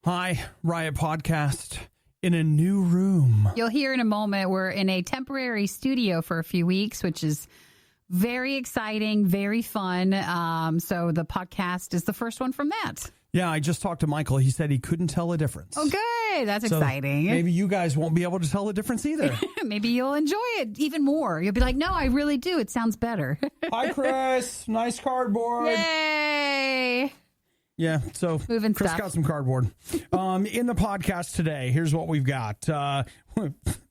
Hi, RIOT Podcast in a new room. You'll hear in a moment we're in a temporary studio for a few weeks, which is very exciting, very fun. So the podcast is the first one from that. Yeah, I just talked to Michael. He said he couldn't tell a difference. Oh, good. That's exciting. Maybe you guys won't be able to tell the difference either. Maybe you'll enjoy it even more. You'll be like, no, I really do. It sounds better. Hi, Chris. Nice cardboard. Yay. Yeah, so Moving Chris stuff. got some cardboard. In the podcast today, here's what we've got.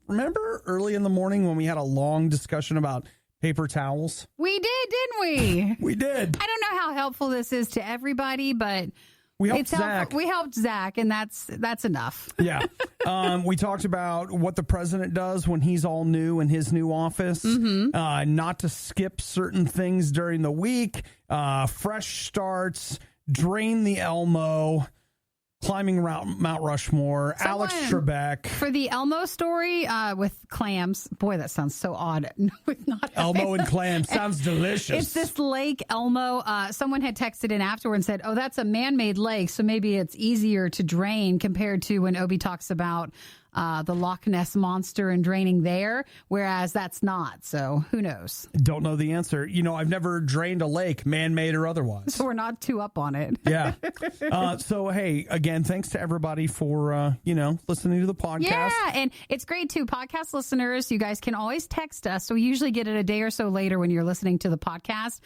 Remember early in the morning when we had a long discussion about paper towels? We did, didn't we? We did. I don't know how helpful this is to everybody, but We helped Zach. We helped Zach, and that's enough. Yeah. We talked about what the president does when he's all new in his new office, not to skip certain things during the week, fresh starts, drain the Elmo, climbing Mount Rushmore, Alex Trebek. For the Elmo story with clams, boy, that sounds so odd. With not Elmo and clams sounds delicious. It's this lake, Elmo. Someone had texted in afterward and said, oh, that's a man-made lake, so maybe it's easier to drain compared to when Obi talks about the Loch Ness Monster and draining there, whereas that's not. So who knows? Don't know the answer. You know, I've never drained a lake, man-made or otherwise. So we're not too up on it. Yeah. So, hey, again, thanks to everybody for, listening to the podcast. Yeah, and it's great, too. Podcast listeners, you guys can always text us. So we usually get it a day or so later when you're listening to the podcast.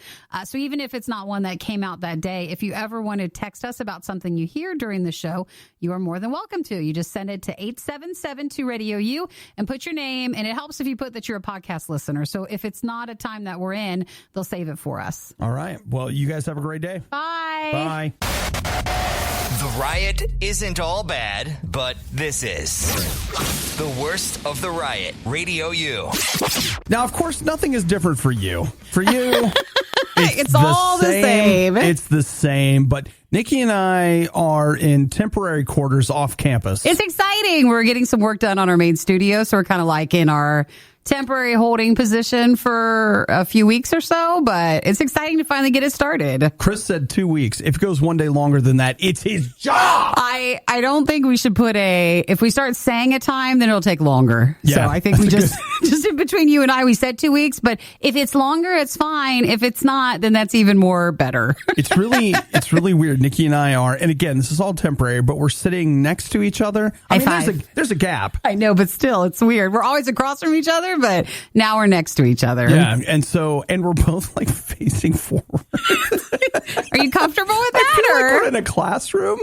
So even if it's not one that came out that day, if you ever want to text us about something you hear during the show, you are more than welcome to. You just send it to 877 to RadioU and put your name, and it helps if you put that you're a podcast listener. So if it's not a time that we're in, they'll save it for us. All right. Well, you guys have a great day. Bye. Bye. The riot isn't all bad, but this is the worst of the riot. Radio U. Now, of course, nothing is different for you. For you, it's all the same. It's the same, but Nikki and I are in temporary quarters off campus. It's exciting. We're getting some work done on our main studio, so we're kind of like in our temporary holding position for a few weeks or so, but it's exciting to finally get it started. Chris said 2 weeks. If it goes one day longer than that, it's his job. I don't think we should put if we start saying a time, then it'll take longer. Yeah, so I think we just in between you and I, we said 2 weeks, but if it's longer, it's fine. If it's not, then that's even more better. It's really weird. Nikki and I are, and again, this is all temporary, but we're sitting next to each other. There's a gap. I know, but still, it's weird. We're always across from each other, but now we're next to each other. Yeah, and we're both like facing forward. Are you comfortable with that? I feel like we're in a classroom.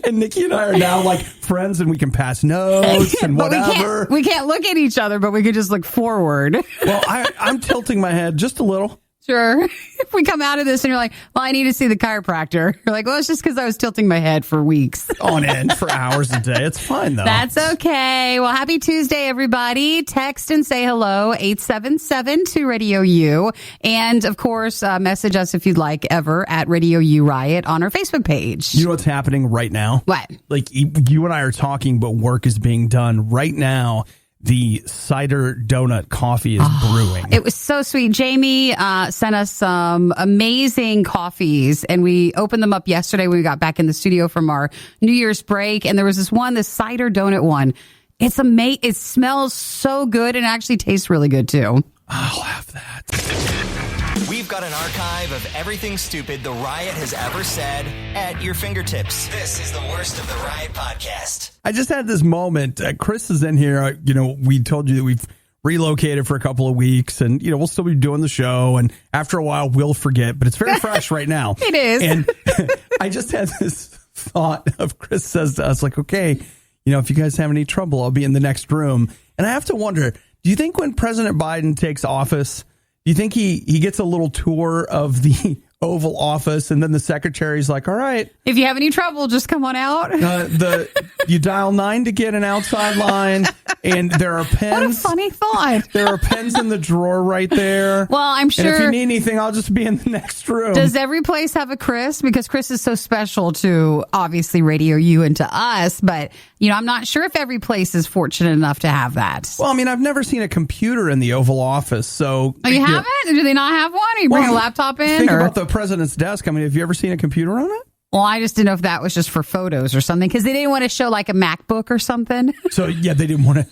And Nikki and I are now like friends, and we can pass notes and whatever. We can't look at each other, but we could just look forward. Well, I'm tilting my head just a little. Sure. If we come out of this and you're like, well, I need to see the chiropractor. You're like, well, it's just because I was tilting my head for weeks. On end for hours a day. It's fine, though. That's okay. Well, happy Tuesday, everybody. Text and say hello, 877 to Radio U. And, of course, message us if you'd like ever at Radio U Riot on our Facebook page. You know what's happening right now? What? Like, you and I are talking, but work is being done right now. The cider donut coffee is brewing. It was so sweet. Jamie sent us some amazing coffees, and we opened them up yesterday when we got back in the studio from our New Year's break. And there was this cider donut one. It's amazing. It smells so good and actually tastes really good, too. I'll have that. We've got an archive of everything stupid the Riot has ever said at your fingertips. This is the worst of the Riot podcast. I just had this moment. Chris is in here. We told you that we've relocated for a couple of weeks, and we'll still be doing the show. And after a while, we'll forget. But it's very fresh right now. It is. And I just had this thought of Chris says to us, like, okay, if you guys have any trouble, I'll be in the next room. And I have to wonder, do you think when President Biden takes office, do you think he gets a little tour of the Oval Office, and then the secretary's like, all right, if you have any trouble, just come on out. You dial 9 to get an outside line, and there are pens. What a funny thought. There are pens in the drawer right there. Well, I'm sure. And if you need anything, I'll just be in the next room. Does every place have a Chris? Because Chris is so special to, obviously, Radio U and to us. But, I'm not sure if every place is fortunate enough to have that. Well, I've never seen a computer in the Oval Office. So, oh, you haven't? Do they not have one? Or you bring a laptop in? Think about the president's desk. Have you ever seen a computer on it? Well, I just didn't know if that was just for photos or something, because they didn't want to show like a MacBook or something. So, yeah, they didn't want to.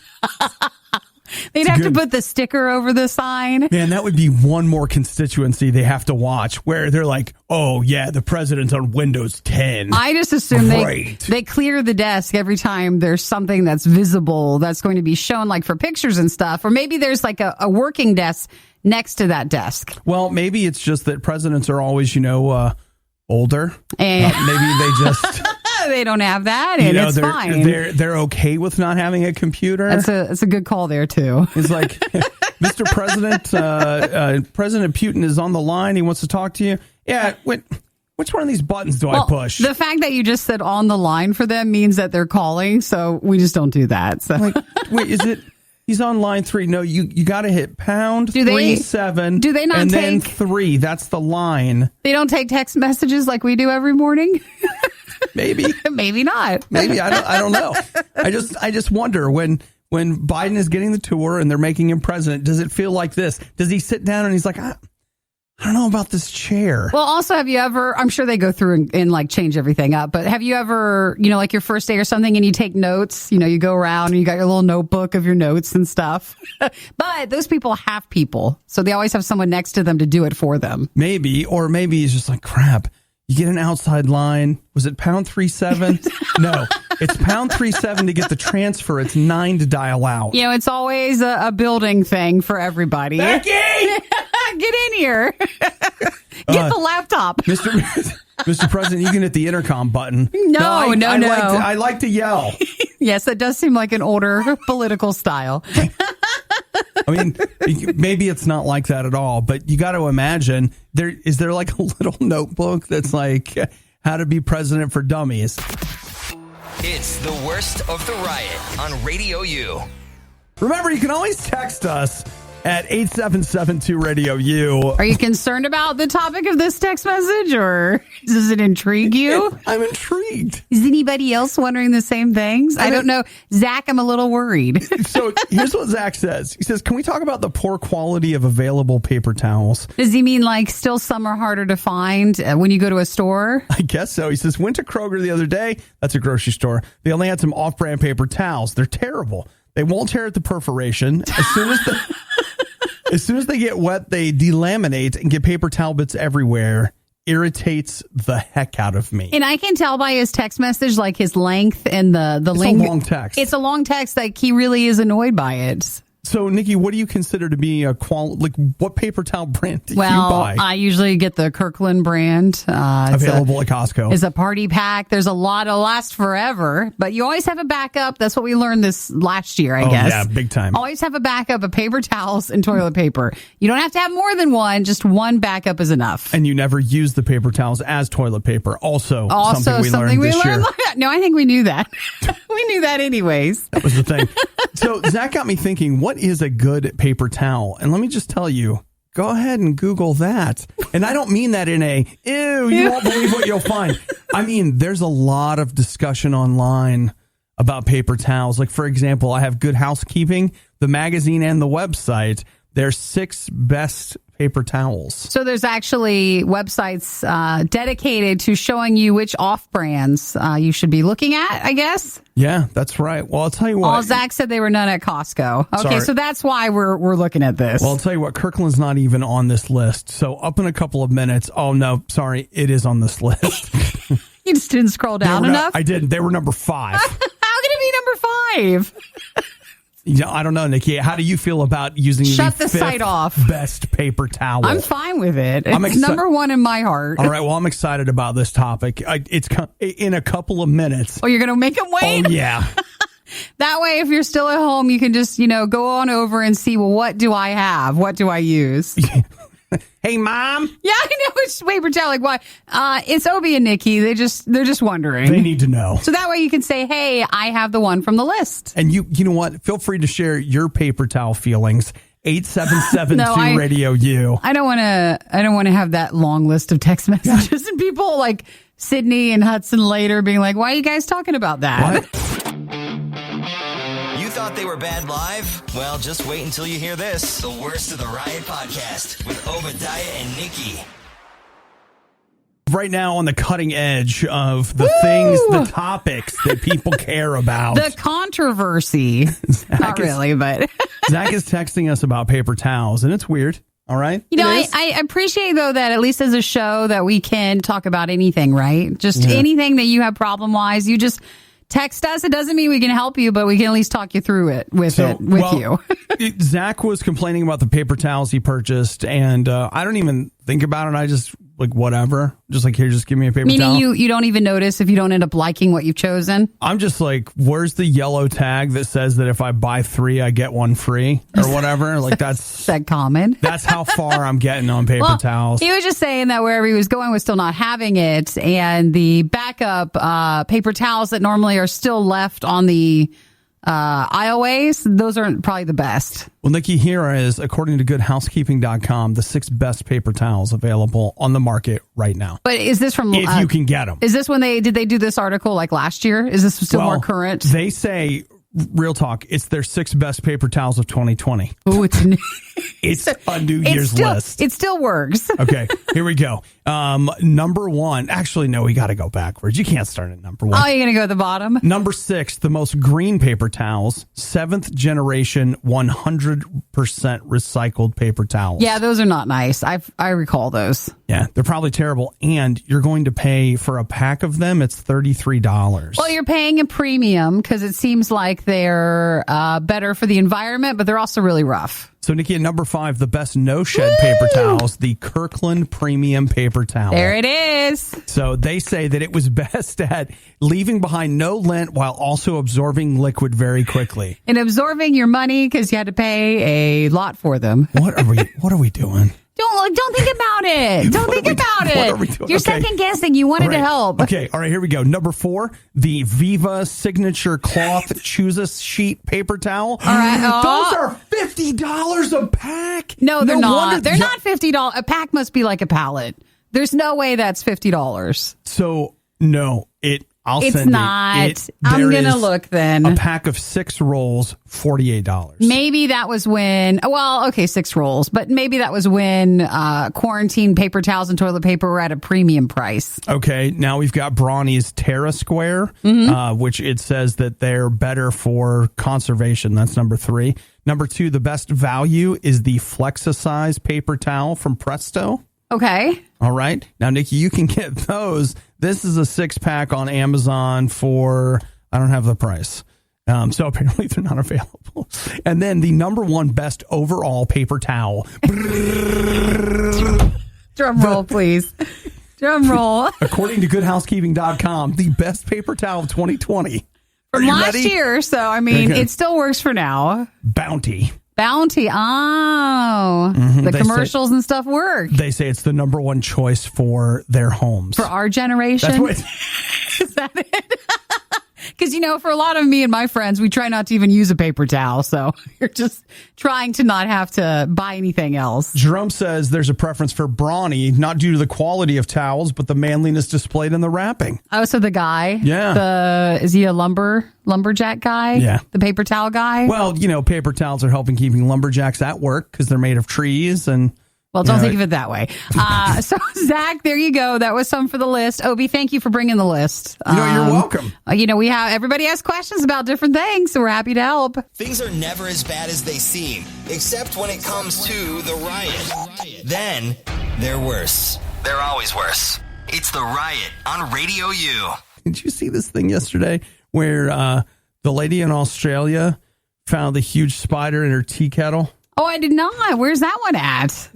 They'd have to put the sticker over the sign. Man, that would be one more constituency they have to watch where they're like, oh, yeah, the president's on Windows 10. I just assume they clear the desk every time there's something that's visible that's going to be shown, like for pictures and stuff. Or maybe there's like a working desk next to that desk. Well, maybe it's just that presidents are always, older. And maybe they just... They don't have that, and it's fine. They're okay with not having a computer. That's a good call there too. It's like, Mr. President, President Putin is on the line. He wants to talk to you. Yeah, which one of these buttons do I push? The fact that you just said on the line for them means that they're calling, so we just don't do that. So. Like, wait, is it? He's on line 3. No, you got to hit pound 37. Do they not and take? Then 3. That's the line. They don't take text messages like we do every morning. Maybe, maybe not. Maybe I don't know. I just wonder when Biden is getting the tour and they're making him president. Does it feel like this? Does he sit down and he's like, I don't know about this chair. Well, also, have you ever, I'm sure they go through and like change everything up, but have you ever, like your first day or something and you take notes, you go around and you got your little notebook of your notes and stuff. But those people have people. So they always have someone next to them to do it for them. Maybe he's just like, crap. You get an outside line. Was it pound 37? No, it's pound 37 to get the transfer. It's 9 to dial out. It's always a building thing for everybody. Becky! Get in here. Get the laptop. Mr. President, you can hit the intercom button. No. I like to yell. Yes, that does seem like an older political style. I mean, maybe it's not like that at all, but you got to imagine is there like a little notebook that's like how to be president for dummies? It's the worst of the riot on RadioU. Remember, you can always text us at 8772-RADIO-U. Are you concerned about the topic of this text message, or does it intrigue you? I'm intrigued. Is anybody else wondering the same things? I don't know. Zach, I'm a little worried. So here's what Zach says. He says, can we talk about the poor quality of available paper towels? Does he mean like still some are harder to find when you go to a store? I guess so. He says, went to Kroger the other day. That's a grocery store. They only had some off-brand paper towels. They're terrible. They won't tear at the perforation. As soon as they get wet, they delaminate and get paper towel bits everywhere. Irritates the heck out of me. And I can tell by his text message, like his length and the length. It's a long text. It's a long text. Like he really is annoyed by it. So, Nikki, what do you consider to be what paper towel brand do you buy? I usually get the Kirkland brand. Available at Costco. It's a party pack. There's a lot to last forever, but you always have a backup. That's what we learned this last year, I guess. Yeah, big time. Always have a backup of paper towels and toilet paper. You don't have to have more than one. Just one backup is enough. And you never use the paper towels as toilet paper. Also something we learned this year. No, I think we knew that. We knew that anyways. That was the thing. So Zach got me thinking, what is a good paper towel? And let me just tell you, go ahead and Google that. And I don't mean that in you won't believe what you'll find. I mean, there's a lot of discussion online about paper towels. Like, for example, I have Good Housekeeping, the magazine and the website. Their 6 best paper towels. So there's actually websites dedicated to showing you which off-brands you should be looking at, I guess. Yeah, that's right. Well, I'll tell you what. Zach said they were none at Costco. Okay, Sorry. So that's why we're looking at this. Well, I'll tell you what. Kirkland's not even on this list. So up in a couple of minutes. Oh, no, sorry. It is on this list. You just didn't scroll down enough? I didn't. They were number 5. How can it be number 5? I don't know, Nikki. How do you feel about using Shut the 5th site off. best paper towel? I'm fine with it. It's number 1 in my heart. All right. Well, I'm excited about this topic. It's in a couple of minutes. Oh, you're going to make them wait? Oh, yeah. That way, if you're still at home, you can just, go on over and see, well, what do I have? What do I use? Hey, Mom. Yeah, I know. It's paper towel. Like, why? It's Obie and Nikki. They're just wondering. They need to know. So that way you can say, hey, I have the one from the list. And you know what? Feel free to share your paper towel feelings. 8772-RADIO-U. I don't want to have that long list of text messages and people like Sydney and Hudson later being like, why are you guys talking about that? What? You thought they were bad live? Well, just wait until you hear this. The Worst of the Riot podcast with Obadiah and Nikki. right now on the cutting edge of the things, the topics that people care about. The controversy. Not really, but. Zach is texting us about paper towels, and it's weird. All right. You know, I appreciate, though, that at least as a show that we can talk about anything, right? Just anything that you have problem-wise, you just text us. It doesn't mean we can help you, but we can at least talk you through it with you. Zach was complaining about the paper towels he purchased, and I don't even think about it. I just, like, whatever. Just like, here, just give me a paper towel. Meaning you don't even notice if you don't end up liking what you've chosen? I'm just like, where's the yellow tag that says that if I buy 3, I get 1 free or whatever? Like, that's that common. That's how far I'm getting on paper towels. He was just saying that wherever he was going was still not having it, and the backup paper towels that normally are still left on the aisleways, those aren't probably the best. Well, Nikki, here is, according to goodhousekeeping.com, the 6 best paper towels available on the market right now. But is this from... if you can get them. Is this when did they do this article like last year? Is this still more current? They say, real talk, it's their 6 best paper towels of 2020. Oh, it's a New Year's list. It still works. Okay, here we go. Number 1. Actually, no, we got to go backwards. You can't start at number 1. Oh, you're going to go at the bottom? Number 6, the most green paper towels, 7th generation, 100% recycled paper towels. Yeah, those are not nice. I recall those. Yeah, they're probably terrible. And you're going to pay for a pack of them. It's $33. Well, you're paying a premium because it seems like they're better for the environment, but they're also really rough. So, Nikki, at number 5, the best no-shed paper towels, the Kirkland Premium Paper Towel. There it is. So they say that it was best at leaving behind no lint while also absorbing liquid very quickly. And absorbing your money because you had to pay a lot for them. What are we doing? Don't think about it. Don't think about it. What are we doing? You're second guessing. You wanted to help. Okay. All right. Here we go. Number 4, the Viva Signature Cloth Choose-A Sheet Paper Towel. All right. Those are $50 a pack. No, they're not. They're not $50. A pack must be like a pallet. There's no way that's $50. So no, It's not. I'm going to look then. A pack of 6 rolls, $48. Maybe that was when, 6 rolls, but maybe that was when quarantine paper towels and toilet paper were at a premium price. Okay, now we've got Brawny's Terra Square, which it says that they're better for conservation. That's number 3. Number 2, the best value is the Flexi-Size paper towel from Presto. Okay. All right. Now, Nikki, you can get those. This is a 6-pack on Amazon for, I don't have the price. So apparently they're not available. And then the number 1 best overall paper towel. Drum roll, please. Drum roll. According to goodhousekeeping.com, the best paper towel of 2020. From last year. So, I mean, it still works for now. Bounty. Oh, the commercials and stuff work. They say it's the number 1 choice for their homes. For our generation? That's what Is that it? Because, for a lot of me and my friends, we try not to even use a paper towel. So you're just trying to not have to buy anything else. Jerome says there's a preference for Brawny, not due to the quality of towels, but the manliness displayed in the wrapping. Oh, so the guy? Yeah. Is he a lumberjack guy? Yeah. The paper towel guy? Well, paper towels are helping keeping lumberjacks at work because they're made of trees and... Well, don't think of it that way. So, Zach, there you go. That was some for the list. Obi, thank you for bringing the list. You're welcome. Everybody has questions about different things, so we're happy to help. Things are never as bad as they seem, except when it comes to the riot. Then, they're worse. They're always worse. It's the Riot on RadioU. Did you see this thing yesterday where the lady in Australia found the huge spider in her tea kettle? Oh, I did not. Where's that one at?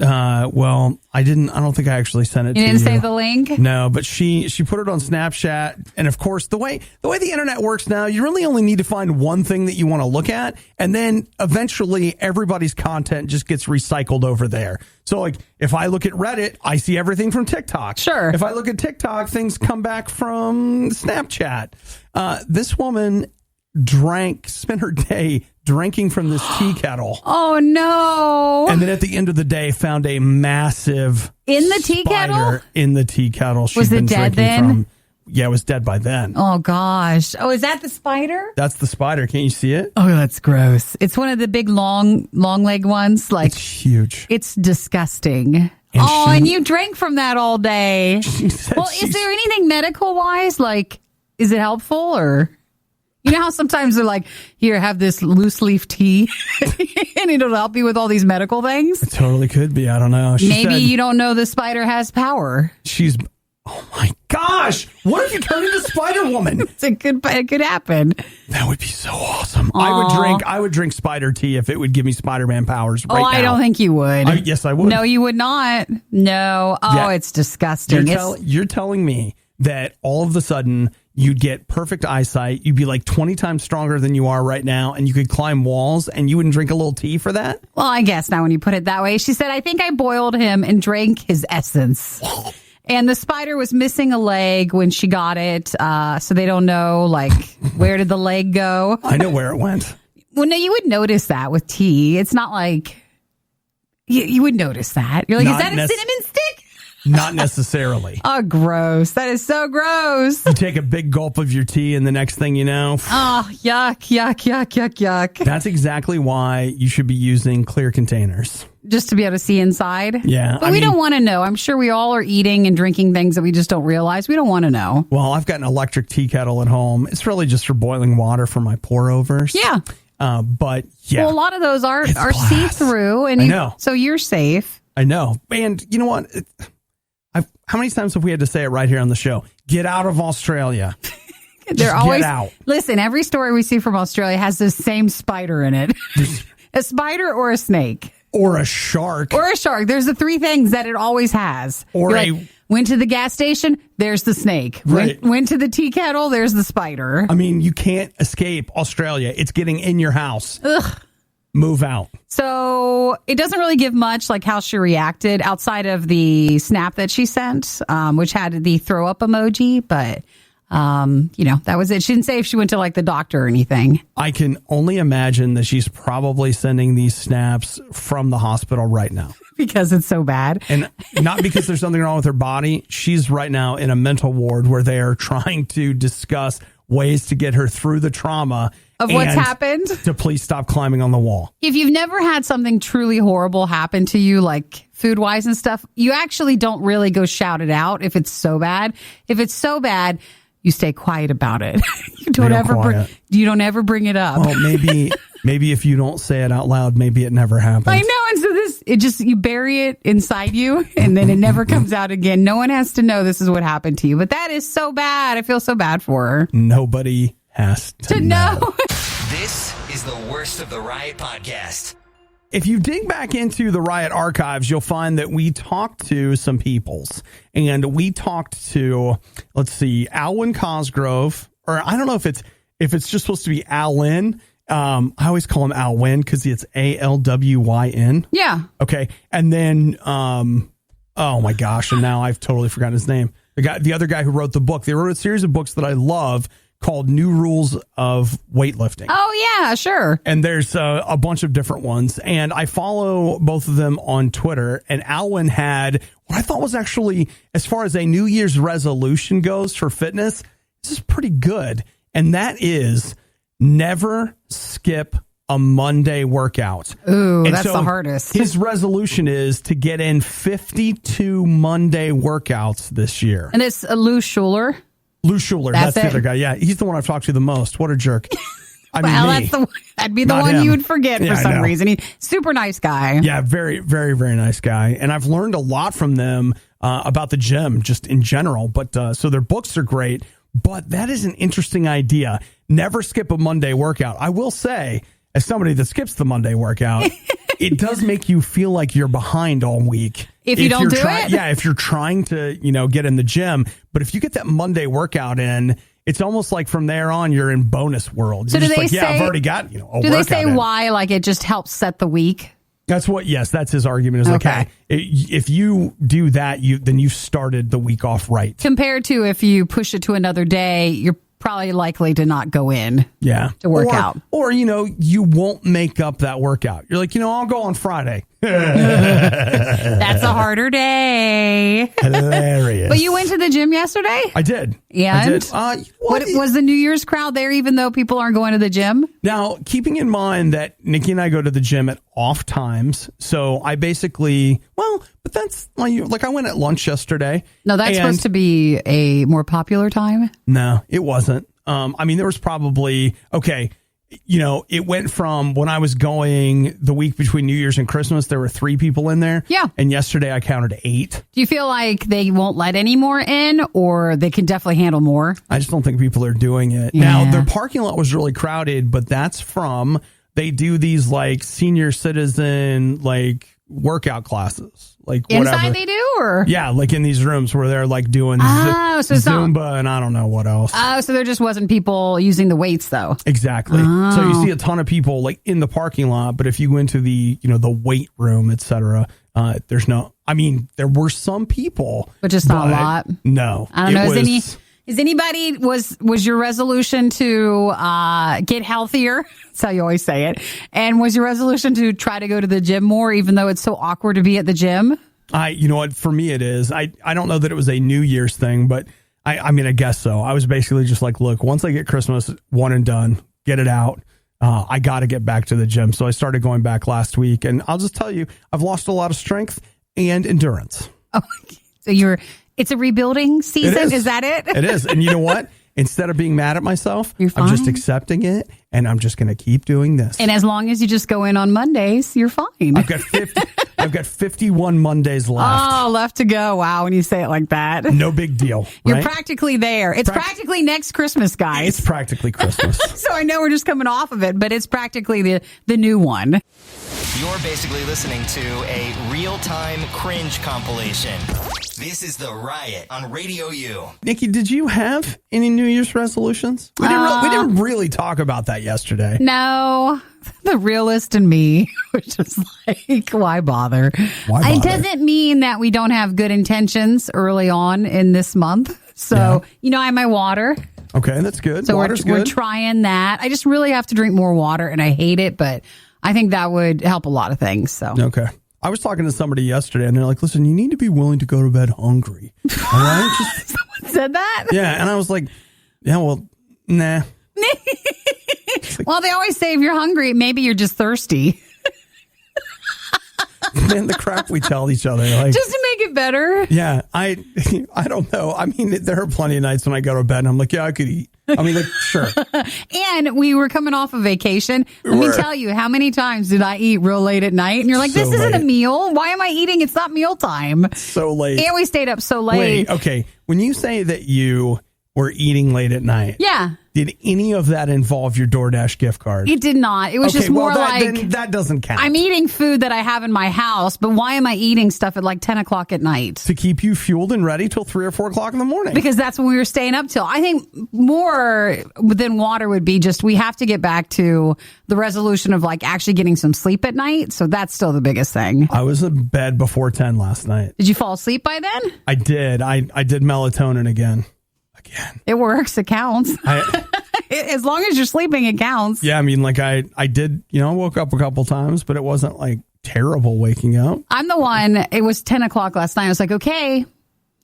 Well, I don't think I actually sent it to you. You didn't save the link? No, but she put it on Snapchat. And of course, the way the internet works now, you really only need to find one thing that you want to look at. And then eventually everybody's content just gets recycled over there. So like if I look at Reddit, I see everything from TikTok. Sure. If I look at TikTok, things come back from Snapchat. This woman spent her day drinking from this tea kettle. Oh, no. And then at the end of the day, found a massive in the tea kettle? In the tea kettle. Was it dead then? Yeah, it was dead by then. Oh, gosh. Oh, is that the spider? That's the spider. Can't you see it? Oh, that's gross. It's one of the big long leg ones. Like, it's huge. It's disgusting. And you drank from that all day. Well, is there anything medical wise? Like, is it helpful or? You know how sometimes they're like, here, have this loose leaf tea and it'll help you with all these medical things? It totally could be. I don't know. Maybe you don't know the spider has power. Oh my gosh. What if you turn into Spider-Woman? It could happen. That would be so awesome. I would drink spider tea if it would give me Spider-Man powers right now. I don't think you would. Yes, I would. No, you would not. No. It's disgusting. You're telling me that all of a sudden you'd get perfect eyesight. You'd be like 20 times stronger than you are right now, and you could climb walls, and you wouldn't drink a little tea for that? Well, I guess not when you put it that way. She said, I think I boiled him and drank his essence. And the spider was missing a leg when she got it, so they don't know, like, where did the leg go? I know where it went. Well, no, you would notice that with tea. It's not like... You would notice that. You're like, is that a cinnamon stick? Not necessarily. Oh, gross. That is so gross. You take a big gulp of your tea, and the next thing you know... Oh, yuck, yuck, yuck, yuck, yuck. That's exactly why you should be using clear containers. Just to be able to see inside? Yeah. But we don't want to know. I'm sure we all are eating and drinking things that we just don't realize. We don't want to know. Well, I've got an electric tea kettle at home. It's really just for boiling water for my pour-overs. Yeah. But, yeah. Well, a lot of those are see-through. And I know. So you're safe. I know. And you know what? How many times have we had to say it right here on the show? Get out of Australia. They're always get out. Listen, every story we see from Australia has the same spider in it. A spider or a snake. Or a shark. Or a shark. There's the three things that it always has. Or went to the gas station, there's the snake. Right. Went to the tea kettle, there's the spider. I mean, you can't escape Australia. It's getting in your house. Ugh. Move out. So it doesn't really give much like how she reacted outside of the snap that she sent, which had the throw up emoji. But, that was it. She didn't say if she went to like the doctor or anything. I can only imagine that she's probably sending these snaps from the hospital right now. Because it's so bad. And not because there's something wrong with her body. She's right now in a mental ward where they are trying to discuss ways to get her through the trauma of what's happened. To please stop climbing on the wall. If you've never had something truly horrible happen to you, like food-wise and stuff, you actually don't really go shout it out if it's so bad. If it's so bad, you stay quiet about it. You don't ever bring it up. Well, maybe if you don't say it out loud, maybe it never happens. I know, and so you bury it inside you, and then it never comes out again. No one has to know this is what happened to you, but that is so bad. I feel so bad for her. Nobody has to know. This is the Worst of the Riot podcast. If you dig back into the Riot archives, you'll find that we talked to some peoples. And we talked to, Alwyn Cosgrove, or I don't know if it's just supposed to be Alwyn. I always call him Alwyn because it's Alwyn. Yeah. Okay. And then, oh my gosh, and now I've totally forgotten his name. The other guy who wrote the book. They wrote a series of books that I love called New Rules of Weightlifting. Oh, yeah, sure. And there's a bunch of different ones. And I follow both of them on Twitter. And Alwyn had what I thought was actually, as far as a New Year's resolution goes for fitness, this is pretty good. And that is never skip a Monday workout. Ooh, and that's the hardest. His resolution is to get in 52 Monday workouts this year. And it's Lou Schuler. Lou Schuler, that's the other guy. Yeah, he's the one I've talked to the most. What a jerk. That'd be the one you would forget for some reason. He's super nice guy. Yeah, very, very, very nice guy. And I've learned a lot from them about the gym just in general. But so their books are great. But that is an interesting idea. Never skip a Monday workout. I will say, as somebody that skips the Monday workout, it does make you feel like you're behind all week. If you don't do it? Yeah, if you're trying to, get in the gym. But if you get that Monday workout in, it's almost like from there on, you're in bonus world. So you're do they say, I've already got, a workout. Do they say why? Like it just helps set the week? That's his argument is okay. If you do that, then you started the week off right. Compared to if you push it to another day, you're probably likely to not go in to work out. Or, you won't make up that workout. You're like, I'll go on Friday. That's a harder day. Hilarious. But you went to the gym yesterday? I did. Yeah. I did. What was the New Year's crowd there, even though people aren't going to the gym? Now, keeping in mind that Nikki and I go to the gym at off times, so I basically, but that's like I went at lunch yesterday. No, that's supposed to be a more popular time. No, it wasn't. I mean, there was probably, it went from when I was going the week between New Year's and Christmas, there were 3 people in there. Yeah. And yesterday I counted 8. Do you feel like they won't let any more in, or they can definitely handle more? I just don't think people are doing it. Yeah. Now, their parking lot was really crowded, but that's from, they do these like senior citizen, like workout classes. Like Inside whatever. they do, or? Yeah, like in these rooms where they're like doing so it's Zumba and I don't know what else. Oh, so there just wasn't people using the weights, though. Exactly. Oh. So you see a ton of people like in the parking lot, but if you go into the, the weight room, etc., there's no, I mean, there were some people. But just not a lot? No. I don't know. Is anybody, was your resolution to get healthier? That's how you always say it. And was your resolution to try to go to the gym more, even though it's so awkward to be at the gym? You know what, for me it is. I don't know that it was a New Year's thing, but I mean, I guess so. I was basically just like, look, once I get Christmas one and done, get it out, I got to get back to the gym. So I started going back last week, and I'll just tell you, I've lost a lot of strength and endurance. Oh, so it's a rebuilding season? Is that it? It is. And you know what? Instead of being mad at myself, I'm just accepting it, and I'm just going to keep doing this. And as long as you just go in on Mondays, you're fine. I've got 51 Mondays left. Oh, left to go. Wow, when you say it like that. No big deal. You're right? practically there. It's practically next Christmas, guys. It's practically Christmas. So I know we're just coming off of it, but it's practically the new one. You're basically listening to a real-time cringe compilation. This is The Riot on Radio U. Nikki, did you have any New Year's resolutions? We didn't really talk about that yesterday. No, the realist in me was just like, why bother? It doesn't mean that we don't have good intentions early on in this month. So, I have my water. Okay, that's good. So Water's we're good. trying that. I just really have to drink more water, and I hate it, but I think that would help a lot of things. So okay. I was talking to somebody yesterday, and they're like, listen, you need to be willing to go to bed hungry. All right? Someone said that? Yeah, and I was like, yeah, well, nah. Well, they always say if you're hungry, maybe you're just thirsty. Man, the crap we tell each other. Like, just to make it better. Yeah, I don't know. I mean, there are plenty of nights when I go to bed, and I'm like, yeah, I could eat. I mean, like, sure. And we were coming off a vacation. Let me tell you, how many times did I eat real late at night? And you're like, this isn't a meal. Why am I eating? It's not meal time. So late. And we stayed up so late. Wait, okay. When you say that you were eating late at night. Yeah. Did any of that involve your DoorDash gift card? It did not. It was just more then that doesn't count. I'm eating food that I have in my house, but why am I eating stuff at like 10 o'clock at night? To keep you fueled and ready till 3 or 4 o'clock in the morning. Because that's when we were staying up till. I think more than water would be just we have to get back to the resolution of like actually getting some sleep at night. So that's still the biggest thing. I was in bed before 10 last night. Did you fall asleep by then? I did. I did melatonin again. It works. It counts. As long as you're sleeping, it counts. Yeah, I mean, like I did, woke up a couple times, but it wasn't like terrible waking up. I'm the one, it was 10 o'clock last night. I was like, okay,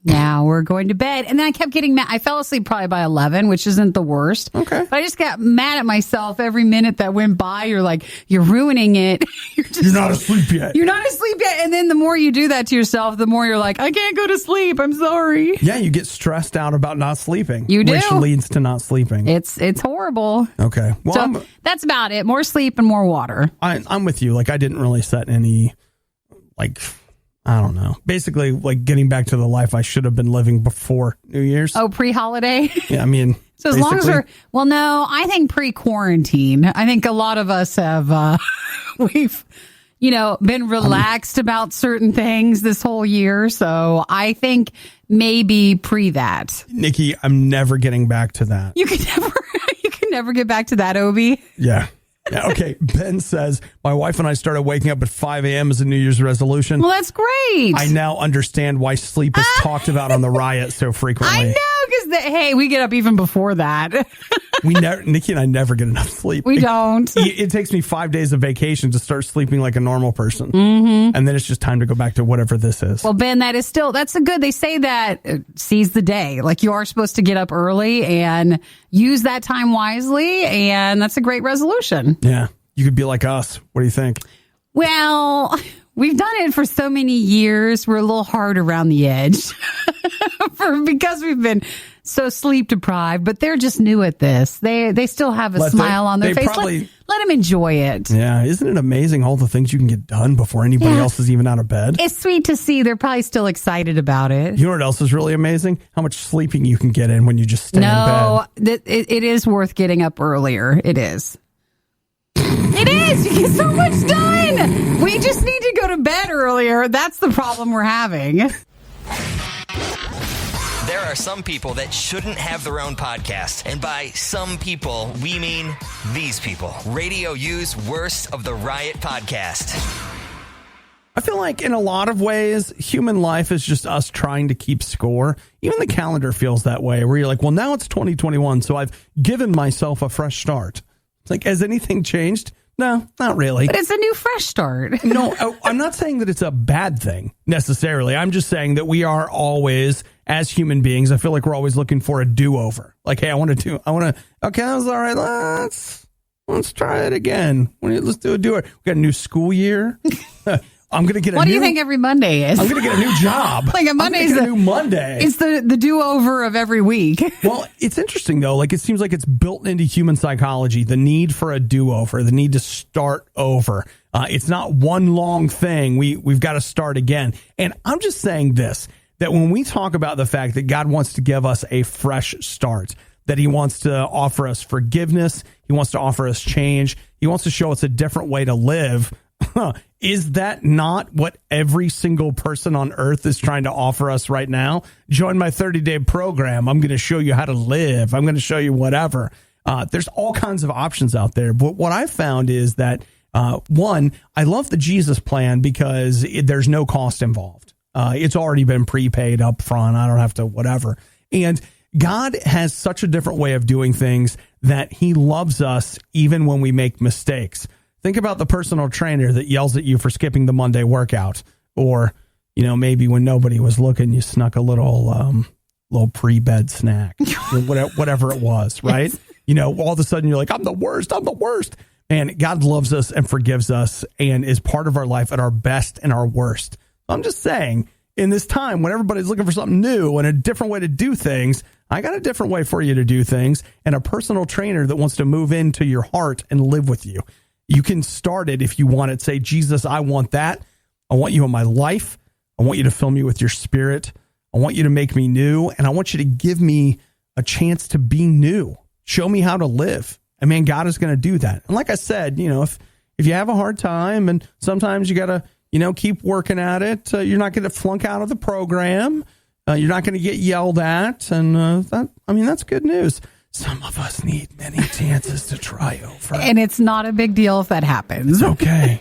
now we're going to bed. And then I kept getting mad. I fell asleep probably by 11, which isn't the worst. Okay. But I just got mad at myself every minute that went by. You're like, you're ruining it. You're not asleep yet. You're not asleep yet. And then the more you do that to yourself, the more you're like, I can't go to sleep. I'm sorry. Yeah, you get stressed out about not sleeping. You do. Which leads to not sleeping. It's horrible. Okay. Well, so that's about it. More sleep and more water. I'm with you. Like, I didn't really set any, like, I don't know. Basically, like getting back to the life I should have been living before New Year's. Oh, pre-holiday? Yeah, I mean. So as long as no, I think pre-quarantine. I think a lot of us have, we've, been relaxed about certain things this whole year. So I think maybe pre that. Nikki, I'm never getting back to that. You can never get back to that, Obi. Yeah. Yeah, okay. Ben says, my wife and I started waking up at 5 a.m. as a New Year's resolution. Well, that's great. I now understand why sleep is talked about on the Riot so frequently. I know, because, hey, we get up even before that. Nikki and I never get enough sleep. We don't. It takes me 5 days of vacation to start sleeping like a normal person. Mm-hmm. And then it's just time to go back to whatever this is. Well, Ben, that's a good, they say that seize the day. Like you are supposed to get up early and use that time wisely. And that's a great resolution. Yeah. You could be like us. What do you think? Well, we've done it for so many years. We're a little hard around the edge because we've been so sleep deprived, but they're just new at this. They still have a smile on their face. Let them enjoy it. Yeah. Isn't it amazing all the things you can get done before anybody else is even out of bed? It's sweet to see. They're probably still excited about it. You know what else is really amazing? How much sleeping you can get in when you just stay in bed. It is worth getting up earlier. It is. It is. You get so much done. We just need to go to bed earlier. That's the problem we're having. There are some people that shouldn't have their own podcast. And by some people, we mean these people. RadioU's Worst of the Riot podcast. I feel like in a lot of ways, human life is just us trying to keep score. Even the calendar feels that way, where you're like, well, now it's 2021, so I've given myself a fresh start. It's like, has anything changed? No, not really. But it's a new fresh start. No, I'm not saying that it's a bad thing necessarily. I'm just saying that we are always, as human beings, I feel like we're always looking for a do-over. Like, hey, okay, that was all right. Let's try it again. Let's do a do-over. We got a new school year. I'm going to get What do you think every Monday is? I'm going to get a new job. Like a Monday is a new Monday. It's the do-over of every week. Well, it's interesting, though. Like, it seems like it's built into human psychology, the need for a do-over, the need to start over. It's not one long thing. We've got to start again. And I'm just saying this, that when we talk about the fact that God wants to give us a fresh start, that he wants to offer us forgiveness, he wants to offer us change, he wants to show us a different way to live, is that not what every single person on earth is trying to offer us right now? Join my 30-day program. I'm going to show you how to live. I'm going to show you whatever. There's all kinds of options out there. But what I found is that, one, I love the Jesus plan because there's no cost involved. It's already been prepaid up front. I don't have to whatever. And God has such a different way of doing things that he loves us even when we make mistakes. Think about the personal trainer that yells at you for skipping the Monday workout, or, maybe when nobody was looking, you snuck a little pre-bed snack, whatever it was, right? All of a sudden you're like, I'm the worst. And God loves us and forgives us and is part of our life at our best and our worst. I'm just saying, in this time when everybody's looking for something new and a different way to do things, I got a different way for you to do things, and a personal trainer that wants to move into your heart and live with you. You can start it if you want it. Say, Jesus, I want that. I want you in my life. I want you to fill me with your spirit. I want you to make me new. And I want you to give me a chance to be new. Show me how to live. And man, God is going to do that. And like I said, if you have a hard time and sometimes you got to, keep working at it, you're not going to flunk out of the program. You're not going to get yelled at. And that's good news. Some of us need many chances to try over. And it's not a big deal if that happens. It's okay.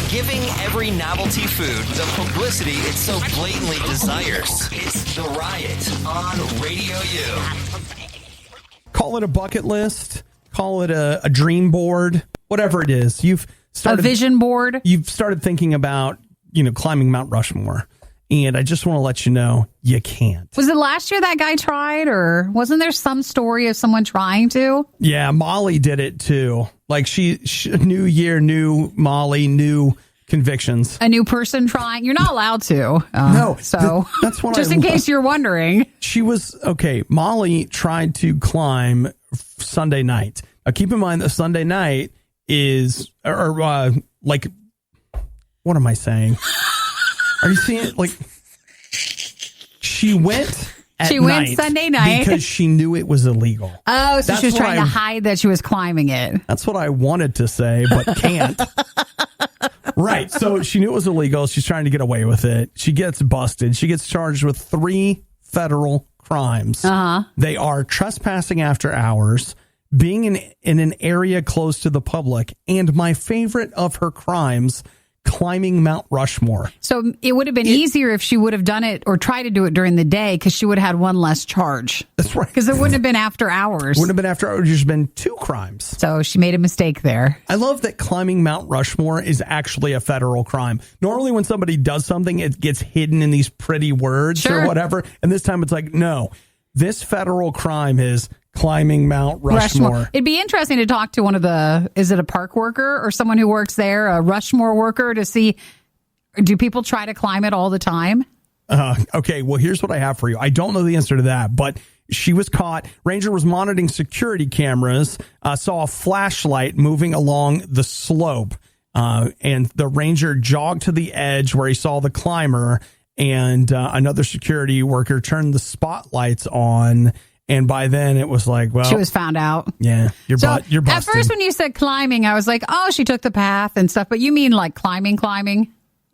Giving every novelty food the publicity it so blatantly desires. It's The Riot on RadioU. Call it a bucket list. Call it a dream board. Whatever it is. You've started a vision board. You've started thinking about, climbing Mount Rushmore. And I just want to let you know, you can't. Was it last year that guy tried, or wasn't there some story of someone trying to? Yeah, Molly did it too. Like she new year, new Molly, new convictions. A new person trying. You're not allowed to. No. So that's what just in case you're wondering. She was, okay, Molly tried to climb Sunday night. Now keep in mind that Sunday night is, what am I saying? Are you seeing it? Like, she went Sunday night because she knew it was illegal. Oh, so she was trying to hide that she was climbing it. That's what I wanted to say, but can't. Right. So she knew it was illegal. She's trying to get away with it. She gets busted. She gets charged with 3 federal crimes. They are trespassing after hours, being in an area close to the public, and my favorite of her crimes, climbing Mount Rushmore. So it would have been easier if she would have done it or tried to do it during the day because she would have had one less charge. That's right. Because it wouldn't have been after hours. Wouldn't have been after hours. There's been 2 crimes. So she made a mistake there. I love that climbing Mount Rushmore is actually a federal crime. Normally when somebody does something, it gets hidden in these pretty words or whatever. And this time it's like, no, this federal crime is climbing Mount Rushmore. It'd be interesting to talk to one of is it a park worker or someone who works there, a Rushmore worker, to see, do people try to climb it all the time? Okay, well, here's what I have for you. I don't know the answer to that, but she was caught. Ranger was monitoring security cameras, saw a flashlight moving along the slope, and the ranger jogged to the edge where he saw the climber, and another security worker turned the spotlights on. And by then it was like, well, she was found out. Yeah. You're busted. At first when you said climbing, I was like, oh, she took the path and stuff. But you mean like climbing?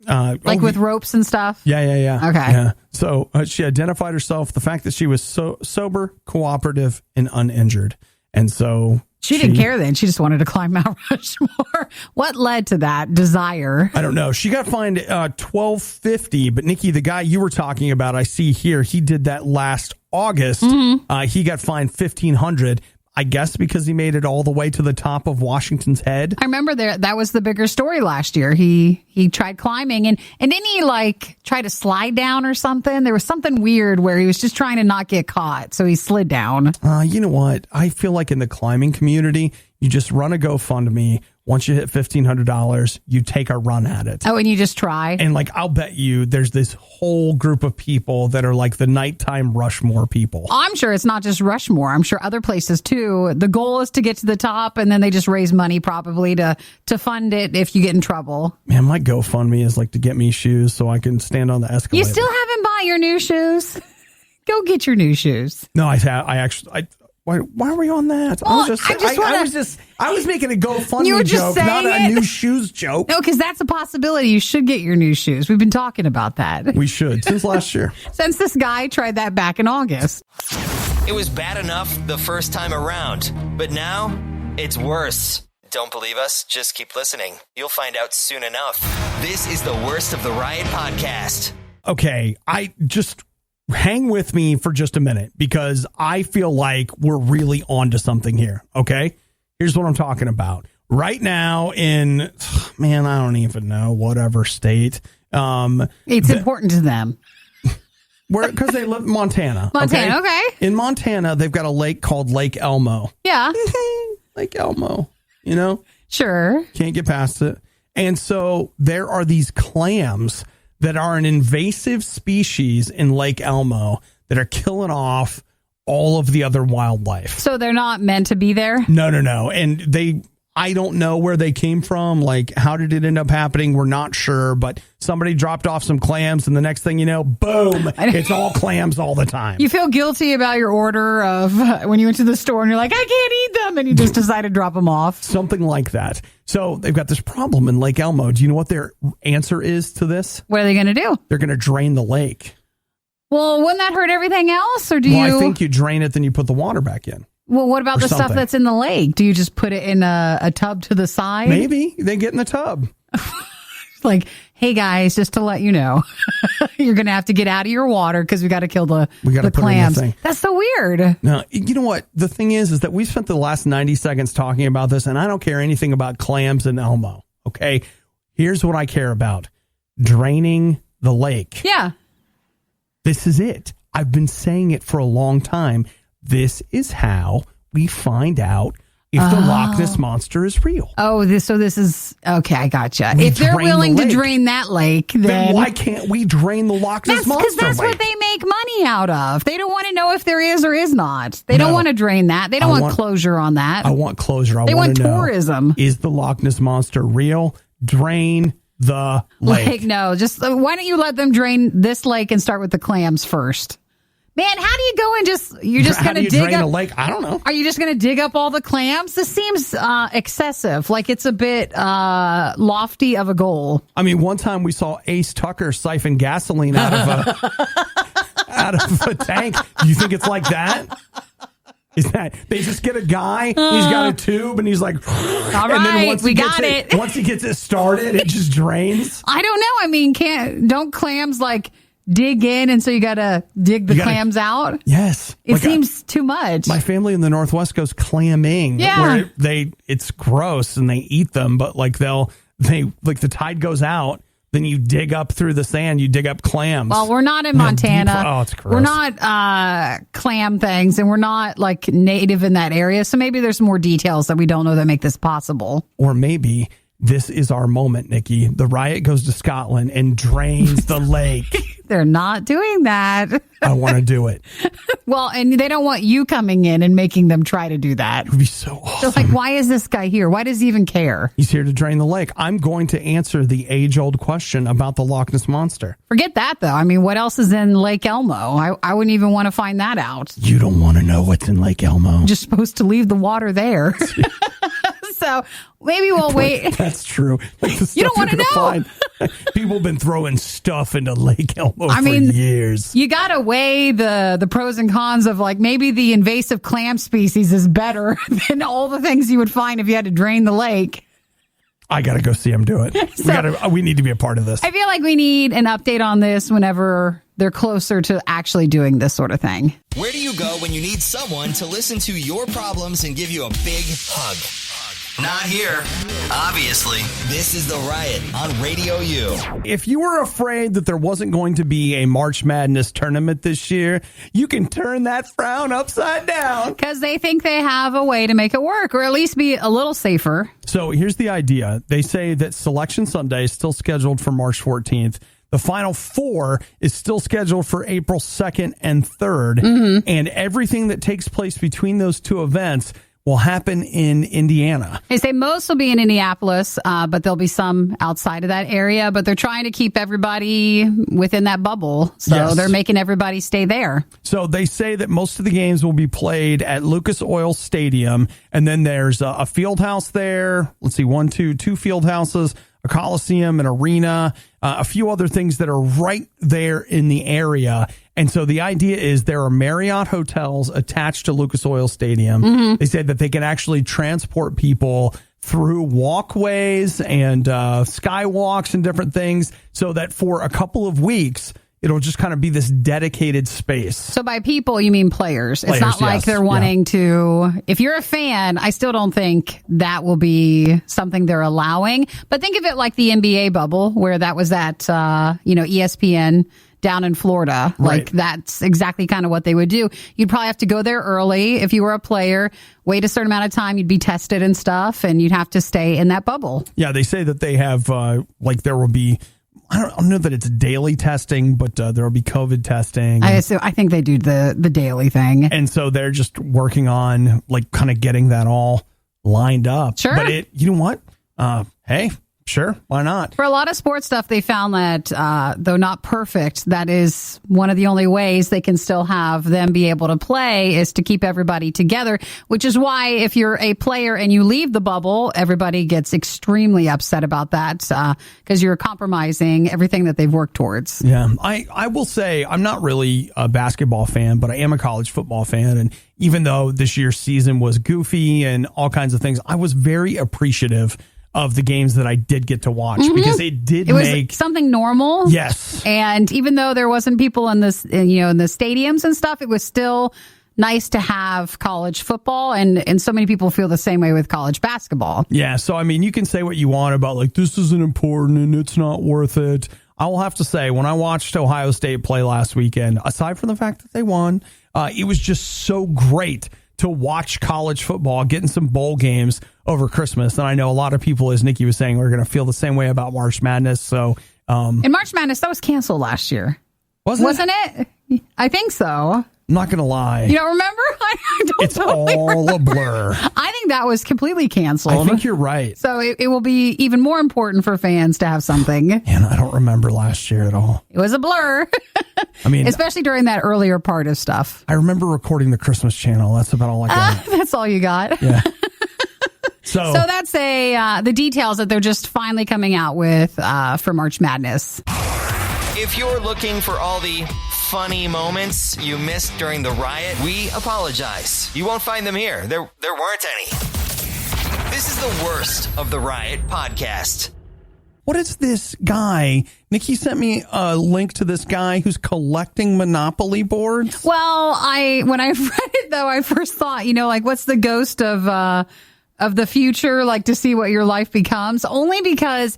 Like with ropes and stuff? Yeah. Okay. Yeah. So she identified herself, the fact that she was sober, cooperative, and uninjured. And so she didn't care then. She just wanted to climb Mount Rushmore. What led to that desire? I don't know. She got fined $1,250. But Nikki, the guy you were talking about, I see here, he did that last August. He got fined $1,500. I guess because he made it all the way to the top of Washington's Head. I remember that was the bigger story last year. He tried climbing and didn't he like try to slide down or something? There was something weird where he was just trying to not get caught. So he slid down. You know what? I feel like in the climbing community, you just run a GoFundMe. Once you hit $1,500, you take a run at it. Oh, and you just try? And like, I'll bet you there's this whole group of people that are like the nighttime Rushmore people. I'm sure it's not just Rushmore. I'm sure other places too. The goal is to get to the top and then they just raise money probably to fund it if you get in trouble. Man, my GoFundMe is like to get me shoes so I can stand on the escalator. You still haven't bought your new shoes? Go get your new shoes. No, I actually... Why are we on that? Well, I was making a GoFundMe joke, not a new shoes joke. No, because that's a possibility. You should get your new shoes. We've been talking about that. We should, since last year. Since this guy tried that back in August. It was bad enough the first time around, but now it's worse. Don't believe us? Just keep listening. You'll find out soon enough. This is the Worst of the Riot podcast. Okay, hang with me for just a minute because I feel like we're really onto something here. Okay. Here's what I'm talking about right now I don't even know, whatever state. It's important to them. Because they live in Montana. Okay. In Montana, they've got a lake called Lake Elmo. Yeah. Lake Elmo, Sure. Can't get past it. And so there are these clams that are an invasive species in Lake Elmo that are killing off all of the other wildlife. So they're not meant to be there? No. And I don't know where they came from. Like, how did it end up happening? We're not sure, but somebody dropped off some clams and the next thing you know, boom, it's all clams all the time. You feel guilty about your order of when you went to the store and you're like, I can't eat them. And you just decide to drop them off. Something like that. So they've got this problem in Lake Elmo. Do you know what their answer is to this? What are they going to do? They're going to drain the lake. Well, wouldn't that hurt everything else? Or I think you drain it, then you put the water back in. Well, what about the stuff that's in the lake? Do you just put it in a tub to the side? Maybe they get in the tub. Like, hey guys, just to let you know, you're going to have to get out of your water because we got to kill the clams. That's so weird. No, you know what? The thing is that we spent the last 90 seconds talking about this, and I don't care anything about clams in Elmo. Okay, here's what I care about: draining the lake. Yeah, this is it. I've been saying it for a long time. This is how we find out if the Loch Ness Monster is real. Oh, this is... Okay, I gotcha. If they're willing to drain that lake, then why can't we drain the Loch Ness Monster because that's lake? what they make money out of. They don't want to know if there is or is not. They don't want to drain that. They don't want closure on that. I want closure. They want to know, tourism. Is the Loch Ness Monster real? Drain the lake. No, just why don't you let them drain this lake and start with the clams first? Man, how do you go and you're just going to dig drain up a lake? I don't know. Are you just going to dig up all the clams? This seems excessive. Like it's a bit lofty of a goal. I mean, one time we saw Ace Tucker siphon gasoline out of a tank. Do you think it's like that? Is that they just get a guy, he's got a tube, and he's like, all right, we got it. Once he gets it started, it just drains. I don't know. I mean, don't clams like dig in, and so you got to dig the clams out? Yes. It seems too much. My family in the Northwest goes clamming. Yeah. Where it's gross and they eat them, but like the tide goes out. Then you dig up through the sand, you dig up clams. Well, we're not in Montana. Oh, it's gross. We're not clam things, and we're not like native in that area. So maybe there's more details that we don't know that make this possible. Or maybe this is our moment, Nikki. The Riot goes to Scotland and drains the lake. They're not doing that. I want to do it. Well, and they don't want you coming in and making them try to do that. It would be so awesome. So like, why is this guy here? Why does he even care? He's here to drain the lake. I'm going to answer the age-old question about the Loch Ness Monster. Forget that, though. I mean, what else is in Lake Elmo? I wouldn't even want to find that out. You don't want to know what's in Lake Elmo. I'm just supposed to leave the water there. So maybe we'll wait. That's true. Like the stuff you don't want to know. Find, people have been throwing stuff into Lake Elmo for years. You got to weigh the pros and cons of like maybe the invasive clam species is better than all the things you would find if you had to drain the lake. I got to go see them do it. We need to be a part of this. I feel like we need an update on this whenever they're closer to actually doing this sort of thing. Where do you go when you need someone to listen to your problems and give you a big hug? Not here. Obviously, this is The Riot on RadioU. If you were afraid that there wasn't going to be a March Madness tournament this year, you can turn that frown upside down. Because they think they have a way to make it work, or at least be a little safer. So here's the idea. They say that Selection Sunday is still scheduled for March 14th. The Final Four is still scheduled for April 2nd and 3rd. Mm-hmm. And everything that takes place between those two events will happen in Indiana. They say most will be in Indianapolis, but there'll be some outside of that area. But they're trying to keep everybody within that bubble. So they're making everybody stay there. So they say that most of the games will be played at Lucas Oil Stadium. And then there's a field house there. Let's see, two field houses, a Coliseum, an arena, a few other things that are right there in the area. And so the idea is there are Marriott hotels attached to Lucas Oil Stadium. Mm-hmm. They said that they can actually transport people through walkways and skywalks and different things so that for a couple of weeks, it'll just kind of be this dedicated space. So by people, you mean players. It's not like they're wanting to... If you're a fan, I still don't think that will be something they're allowing. But think of it like the NBA bubble, where that was at, ESPN down in Florida. Right. Like, that's exactly kind of what they would do. You'd probably have to go there early. If you were a player, wait a certain amount of time, you'd be tested and stuff, and you'd have to stay in that bubble. Yeah, they say that they have, there will be... I don't know that it's daily testing, but there will be COVID testing. I think they do the daily thing. And so they're just working on kind of getting that all lined up. Sure. But you know what? Hey, sure. Why not? For a lot of sports stuff, they found that though not perfect, that is one of the only ways they can still have them be able to play is to keep everybody together, which is why if you're a player and you leave the bubble, everybody gets extremely upset about that because you're compromising everything that they've worked towards. Yeah, I will say I'm not really a basketball fan, but I am a college football fan. And even though this year's season was goofy and all kinds of things, I was very appreciative of the games that I did get to watch because it was make something normal. Yes. And even though there wasn't people in this, in the stadiums and stuff, it was still nice to have college football. And so many people feel the same way with college basketball. Yeah. So, I mean, you can say what you want about this isn't important and it's not worth it. I will have to say, when I watched Ohio State play last weekend, aside from the fact that they won, it was just so great to watch college football, getting some bowl games over Christmas. And I know a lot of people, as Nikki was saying, are going to feel the same way about March Madness. So, and March Madness, that was canceled last year. Wasn't it? I think so. I'm not going to lie. You don't remember? It's all a blur. I think that was completely canceled. I think you're right. So it will be even more important for fans to have something. And I don't remember last year at all. It was a blur. I mean, especially during that earlier part of stuff. I remember recording the Christmas channel. That's about all I got. That's all you got. Yeah. So that's the details that they're just finally coming out with for March Madness. If you're looking for all the funny moments you missed during the riot, we apologize. You won't find them here. There weren't any. This is the worst of the Riot podcast. What is this guy? Nikki sent me a link to this guy who's collecting Monopoly boards. Well, when I read it, though, I first thought, like, what's the ghost of the future, like, to see what your life becomes? Only because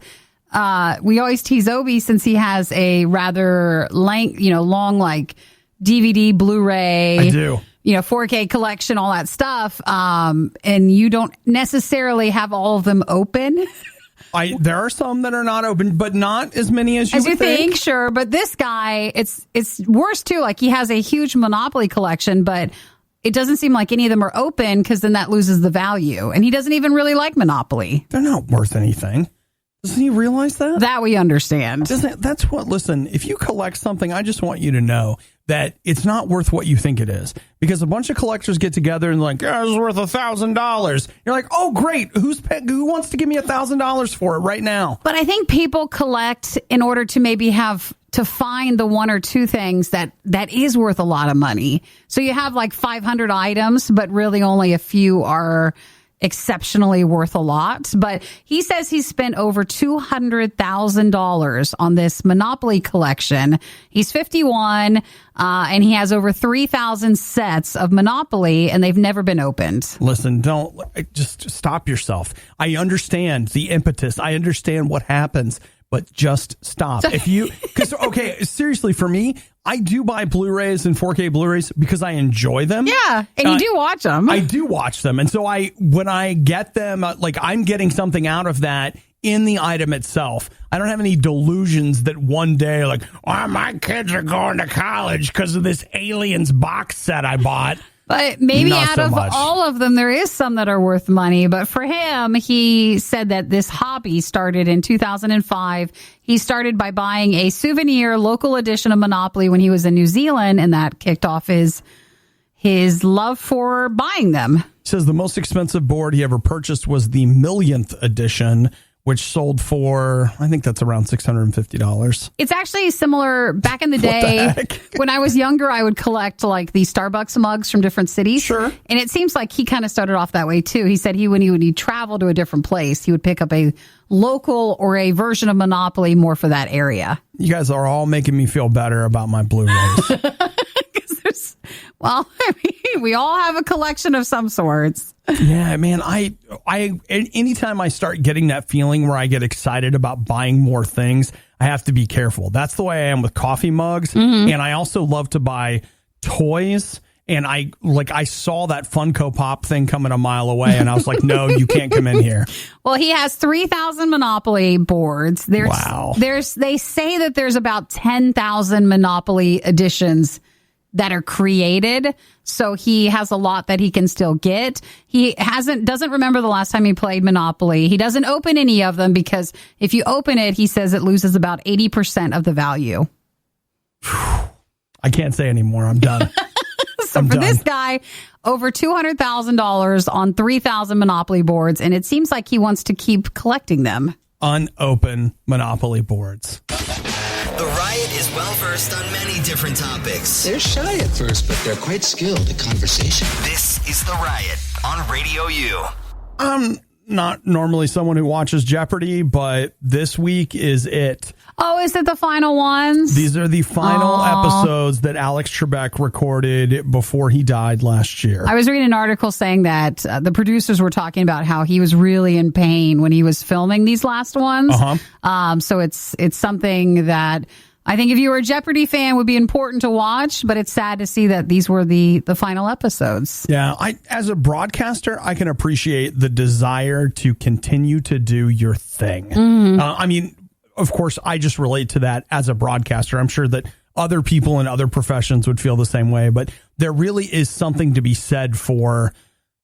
we always tease Obi since he has a rather long, like, DVD, Blu-ray. I do. 4K collection, all that stuff. And you don't necessarily have all of them open. There are some that are not open, but not as many as you think. Sure, but this guy, it's worse too. Like, he has a huge Monopoly collection, but it doesn't seem like any of them are open because then that loses the value. And he doesn't even really like Monopoly. They're not worth anything. Doesn't he realize that? That we understand. Listen, if you collect something, I just want you to know that it's not worth what you think it is. Because a bunch of collectors get together and like, it's worth $1,000. You're like, oh, great. Who wants to give me $1,000 for it right now? But I think people collect in order to maybe have to find the one or two things that is worth a lot of money. So you have like 500 items, but really only a few are exceptionally worth a lot. But he says he's spent over $200,000 on this Monopoly collection. He's 51, and he has over 3,000 sets of Monopoly, and they've never been opened. Listen, just stop yourself. I understand the impetus. I understand what happens, but just stop. Seriously, for me, I do buy Blu-rays and 4K Blu-rays because I enjoy them. Yeah, and you do watch them. I do watch them. And so when I get them, I'm getting something out of that in the item itself. I don't have any delusions that one day, my kids are going to college because of this Aliens box set I bought. But maybe out of all of them, there is some that are worth money. But for him, he said that this hobby started in 2005. He started by buying a souvenir local edition of Monopoly when he was in New Zealand, and that kicked off his love for buying them. He says the most expensive board he ever purchased was the millionth edition, which sold for, I think that's around $650. It's actually similar. Back in the day, when I was younger, I would collect like the Starbucks mugs from different cities. Sure. And it seems like he kind of started off that way too. He said when he would travel to a different place, he would pick up a local or a version of Monopoly more for that area. You guys are all making me feel better about my Blu-rays. We all have a collection of some sorts. Yeah, man. I anytime I start getting that feeling where I get excited about buying more things, I have to be careful. That's the way I am with coffee mugs. Mm-hmm. And I also love to buy toys. And I saw that Funko Pop thing coming a mile away, and I was like, no, you can't come in here. Well, he has 3,000 Monopoly boards. Wow. They say that there's about 10,000 Monopoly editions that are created. So he has a lot that he can still get. He doesn't remember the last time he played Monopoly. He doesn't open any of them because if you open it, he says it loses about 80% of the value. I can't say anymore. I'm done. So for this guy, over $200,000 on 3,000 Monopoly boards. And it seems like he wants to keep collecting them. Unopened Monopoly boards. The Riot is well-versed on many different topics. They're shy at first, but they're quite skilled at conversation. This is The Riot on RadioU. I'm not normally someone who watches Jeopardy, but this week is it. Oh, is it the final ones? These are the final episodes that Alex Trebek recorded before he died last year. I was reading an article saying that the producers were talking about how he was really in pain when he was filming these last ones. Uh-huh. So it's something that I think if you were a Jeopardy fan would be important to watch, but it's sad to see that these were the final episodes. Yeah, as a broadcaster, I can appreciate the desire to continue to do your thing. Mm-hmm. Of course, I just relate to that as a broadcaster. I'm sure that other people in other professions would feel the same way, but there really is something to be said for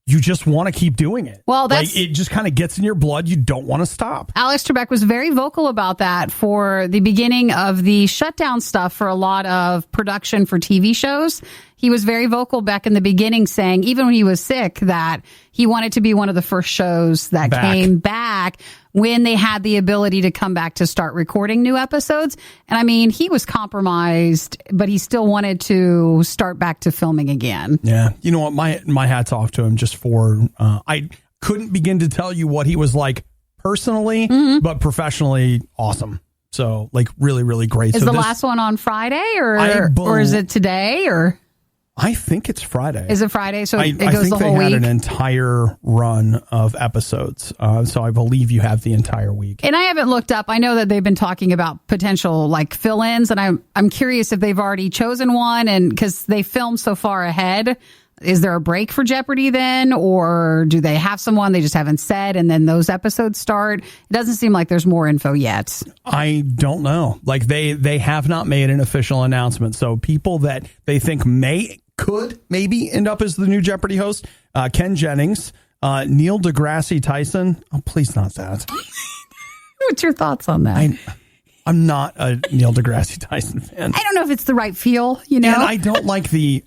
you just want to keep doing it. Well, it just kind of gets in your blood. You don't want to stop. Alex Trebek was very vocal about that for the beginning of the shutdown stuff for a lot of production for TV shows. he was very vocal back in the beginning, saying even when he was sick that he wanted to be one of the first shows that came back when they had the ability to come back to start recording new episodes. And I mean, he was compromised, but he still wanted to start back to filming again. Yeah. You know what? My hat's off to him just for, I couldn't begin to tell you what he was like personally, but professionally awesome. So like really, really great. Is the last one on Friday or is it today or? I think it's Friday. Is it Friday? So it goes the whole week? I think they had an entire run of episodes. So I believe you have the entire week. And I haven't looked up. I know that they've been talking about potential like fill-ins, and I'm curious if they've already chosen one, and because they filmed so far ahead. Is there a break for Jeopardy then, or do they have someone they just haven't said and then those episodes start? It doesn't seem like there's more info yet. I don't know. Like they have not made an official announcement. So people that they think could maybe end up as the new Jeopardy host, Ken Jennings, Neil deGrasse Tyson. Oh, please not that. What's your thoughts on that? I'm not a Neil deGrasse Tyson fan. I don't know if it's the right feel, you know. And I don't like the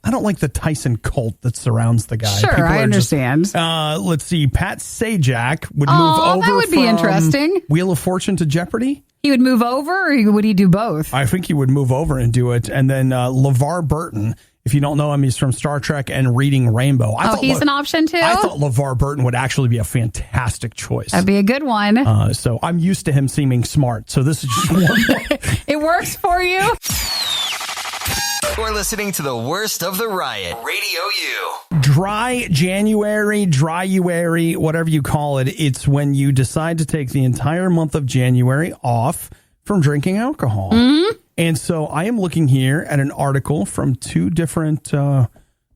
Tyson cult that surrounds the guy. Sure, people I understand. Let's see, Pat Sajak would move over. That would be interesting. Wheel of Fortune to Jeopardy. He would move over, or would he do both? I think he would move over and do it. And then LeVar Burton. If you don't know him, he's from Star Trek and Reading Rainbow. He's an option too? I thought LeVar Burton would actually be a fantastic choice. That'd be a good one. So I'm used to him seeming smart. So this is just one more. It works for you. You're listening to the worst of the riot. Radio U. Dry January, dry-uary, whatever you call it. It's when you decide to take the entire month of January off from drinking alcohol. Mm-hmm. And so I am looking here at an article from two different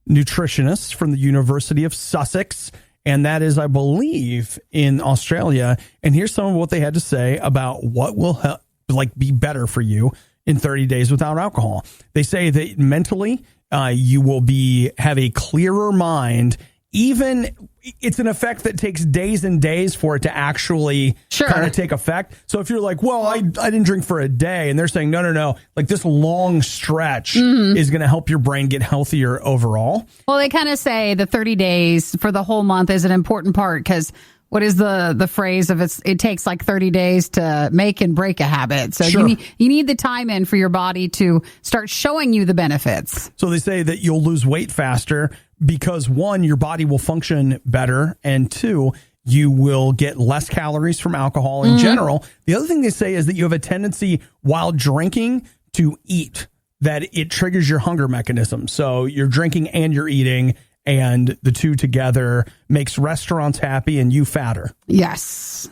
nutritionists from the University of Sussex. And that is, I believe, in Australia. And here's some of what they had to say about what will help, be better for you in 30 days without alcohol. They say that mentally, you will have a clearer mind. Even it's an effect that takes days and days for it to actually kind of take effect. So if you're like, well, I didn't drink for a day, and they're saying, no, like this long stretch is going to help your brain get healthier overall. Well, they kind of say the 30 days for the whole month is an important part because what is the phrase of it takes like 30 days to make and break a habit. So you need the time in for your body to start showing you the benefits. So they say that you'll lose weight faster because, one, your body will function better, and two, you will get less calories from alcohol in general. The other thing they say is that you have a tendency while drinking to eat, that it triggers your hunger mechanism. So you're drinking and you're eating, and the two together makes restaurants happy and you fatter. Yes,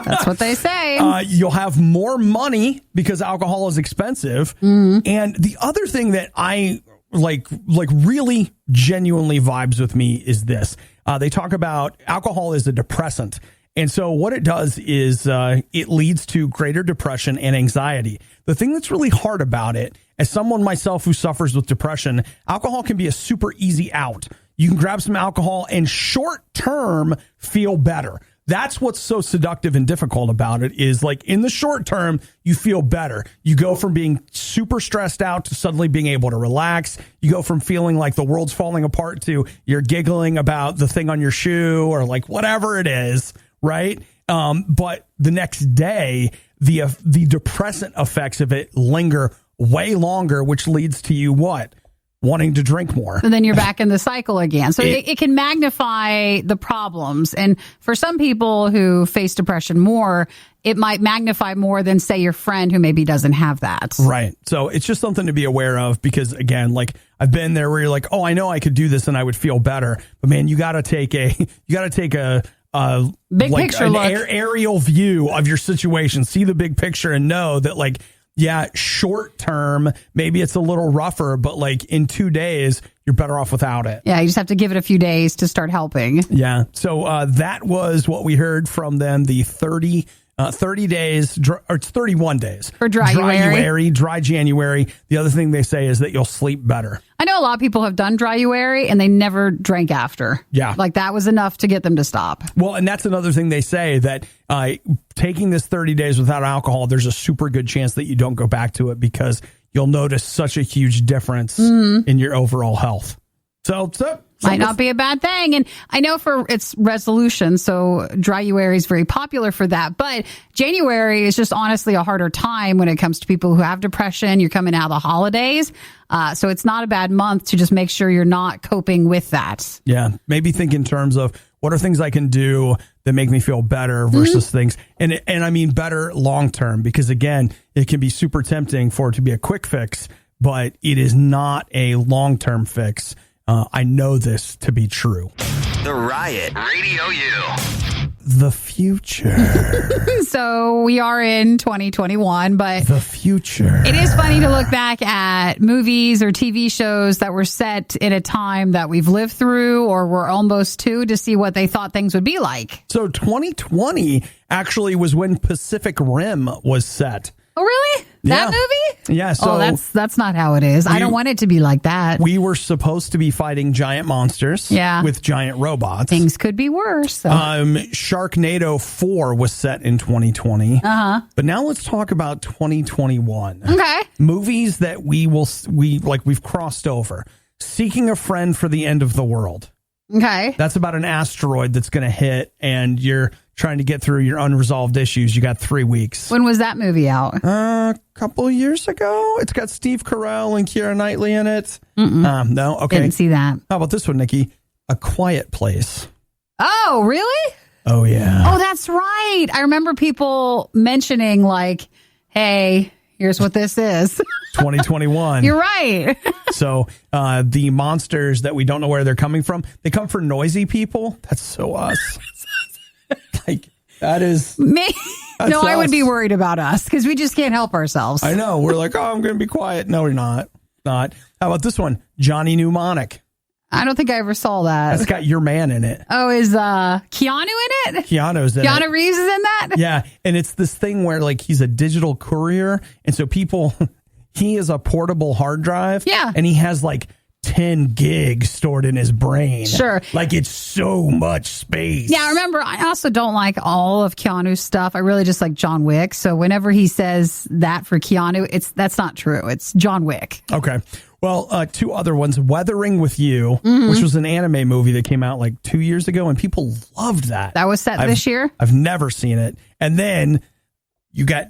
that's what they say. You'll have more money because alcohol is expensive. And the other thing that I like really genuinely vibes with me is this. They talk about alcohol is a depressant. And so what it does is it leads to greater depression and anxiety. The thing that's really hard about it, as someone myself who suffers with depression, alcohol can be a super easy out. You can grab some alcohol and short term feel better. That's what's so seductive and difficult about it is like in the short term, you feel better. You go from being super stressed out to suddenly being able to relax. You go from feeling like the world's falling apart to you're giggling about the thing on your shoe or like whatever it is, right? But the next day, the depressant effects of it linger way longer, which leads to you what? Wanting to drink more. And then you're back in the cycle again. So it can magnify the problems. And for some people who face depression more, it might magnify more than, say, your friend who maybe doesn't have that. Right. So it's just something to be aware of because, again, like I've been there where you're like, oh, I know I could do this and I would feel better. But, man, you got to take a big picture look. Aerial view of your situation. See the big picture and know that, like, yeah, short term, maybe it's a little rougher, but like in 2 days, you're better off without it. Yeah, you just have to give it a few days to start helping. Yeah. So that was what we heard from them, the 30 30 days, or it's 31 days. For Dryuary. Dry January. The other thing they say is that you'll sleep better. I know a lot of people have done Dryuary and they never drank after. Yeah. Like that was enough to get them to stop. Well, and that's another thing they say, that taking this 30 days without alcohol, there's a super good chance that you don't go back to it because you'll notice such a huge difference in your overall health. So might not be a bad thing. And I know for its resolution, so Dryuary is very popular for that. But January is just honestly a harder time when it comes to people who have depression. You're coming out of the holidays. So it's not a bad month to just make sure you're not coping with that. Yeah. Maybe think in terms of what are things I can do that make me feel better versus things. And I mean better long term, because again, it can be super tempting for it to be a quick fix, but it is not a long term fix. I know this to be true. The Riot RadioU. The future. So we are in 2021, but the future. It is funny to look back at movies or TV shows that were set in a time that we've lived through or we're almost to see what they thought things would be like. So 2020 actually was when Pacific Rim was set. Oh, really? That movie? Yeah. So that's not how it is. I don't want it to be like that. We were supposed to be fighting giant monsters with giant robots. Things could be worse. So. Sharknado 4 was set in 2020. But now let's talk about 2021. Okay. Movies that we've crossed over. Seeking a Friend for the End of the World. Okay. That's about an asteroid that's going to hit and you're trying to get through your unresolved issues. You got 3 weeks. When was that movie out? A couple of years ago. It's got Steve Carell and Keira Knightley in it. No? Okay. Didn't see that. How about this one, Nikki? A Quiet Place. Oh, really? Oh, yeah. Oh, that's right. I remember people mentioning like, hey, here's what this is. 2021. You're right. So the monsters that we don't know where they're coming from, they come for noisy people. That's so us. Like, that is me. No, us. I would be worried about us because we just can't help ourselves. I know. We're like, oh, I'm going to be quiet. No, we're not. How about this one? Johnny Mnemonic. I don't think I ever saw that. That's got your man in it. Oh, is Keanu in it? Keanu's in it. Keanu Reeves is in that? Yeah. And it's this thing where like he's a digital courier. And so he is a portable hard drive. Yeah. And he has like 10 gigs stored in his brain. Sure. Like it's so much space. Yeah, remember, I also don't like all of Keanu's stuff. I really just like John Wick. So whenever he says that for Keanu, that's not true. It's John Wick. Okay. Well, 2 other ones. Weathering with You, which was an anime movie that came out like 2 years ago, and people loved that. That was set this year? I've never seen it. And then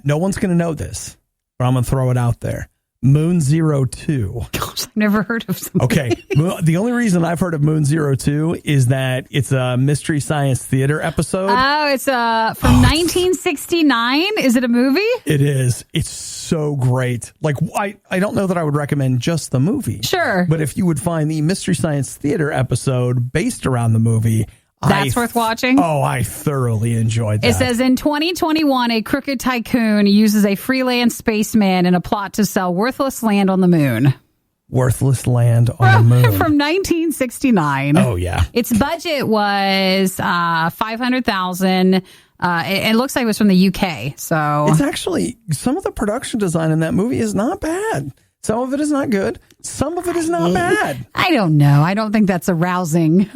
no one's going to know this, but I'm going to throw it out there. Moon 02. Gosh, I've never heard of something. Okay. The only reason I've heard of Moon 02 is that it's a Mystery Science Theater episode. Oh, it's from 1969. Is it a movie? It is. It's so great. Like, I don't know that I would recommend just the movie. Sure. But if you would find the Mystery Science Theater episode based around the movie, that's worth watching. Oh, I thoroughly enjoyed that. It says in 2021, a crooked tycoon uses a freelance spaceman in a plot to sell worthless land on the moon. Worthless land on the moon. From 1969. Oh, yeah. Its budget was $500,000. It looks like it was from the UK. So it's actually, some of the production design in that movie is not bad. Some of it is not good. Some of it is not bad. I don't know. I don't think that's a rousing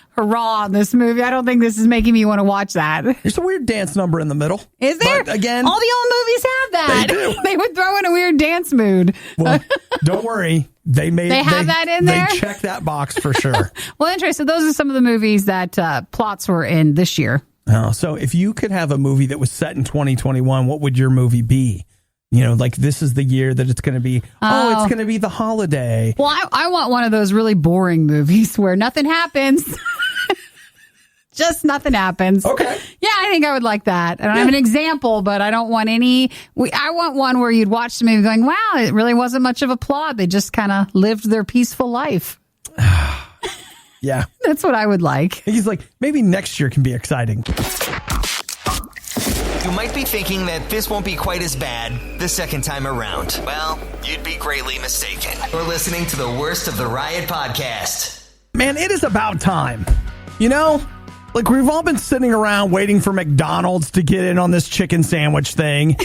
hurrah on this movie. I don't think this is making me want to watch that. There's a weird dance number in the middle. Is there? But again, all the old movies have that. They do. They would throw in a weird dance mood. Well, don't worry. They have that in there? They check that box for sure. Well, interesting. So those are some of the movies that plots were in this year. Oh, so if you could have a movie that was set in 2021, what would your movie be? You know, like this is the year that it's going to be, it's going to be The Holiday. Well, I want one of those really boring movies where nothing happens. Just nothing happens. Okay. Yeah, I think I would like that. I don't have an example, but I don't want any. I want one where you'd watch the movie going, wow, it really wasn't much of a plot. They just kind of lived their peaceful life. Yeah. That's what I would like. He's like, maybe next year can be exciting. You might be thinking that this won't be quite as bad the second time around. Well, you'd be greatly mistaken. You're listening to the worst of the Riot podcast. Man, it is about time. You know, Like, we've all been sitting around waiting for McDonald's to get in on this chicken sandwich thing.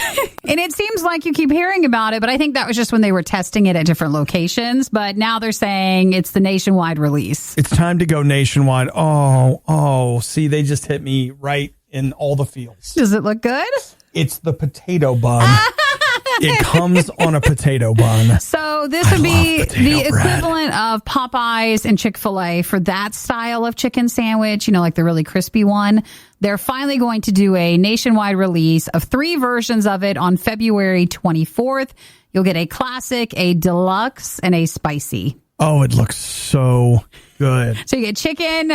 And it seems like you keep hearing about it, but I think that was just when they were testing it at different locations. But now they're saying it's the nationwide release. It's time to go nationwide. Oh, see, they just hit me right in all the feels. Does it look good? It's the potato bun. It comes on a potato bun. So this would be the equivalent of Popeyes and Chick-fil-A for that style of chicken sandwich, like the really crispy one. They're finally going to do a nationwide release of 3 versions of it on February 24th. You'll get a classic, a deluxe, and a spicy. Oh, it looks so good. So you get chicken,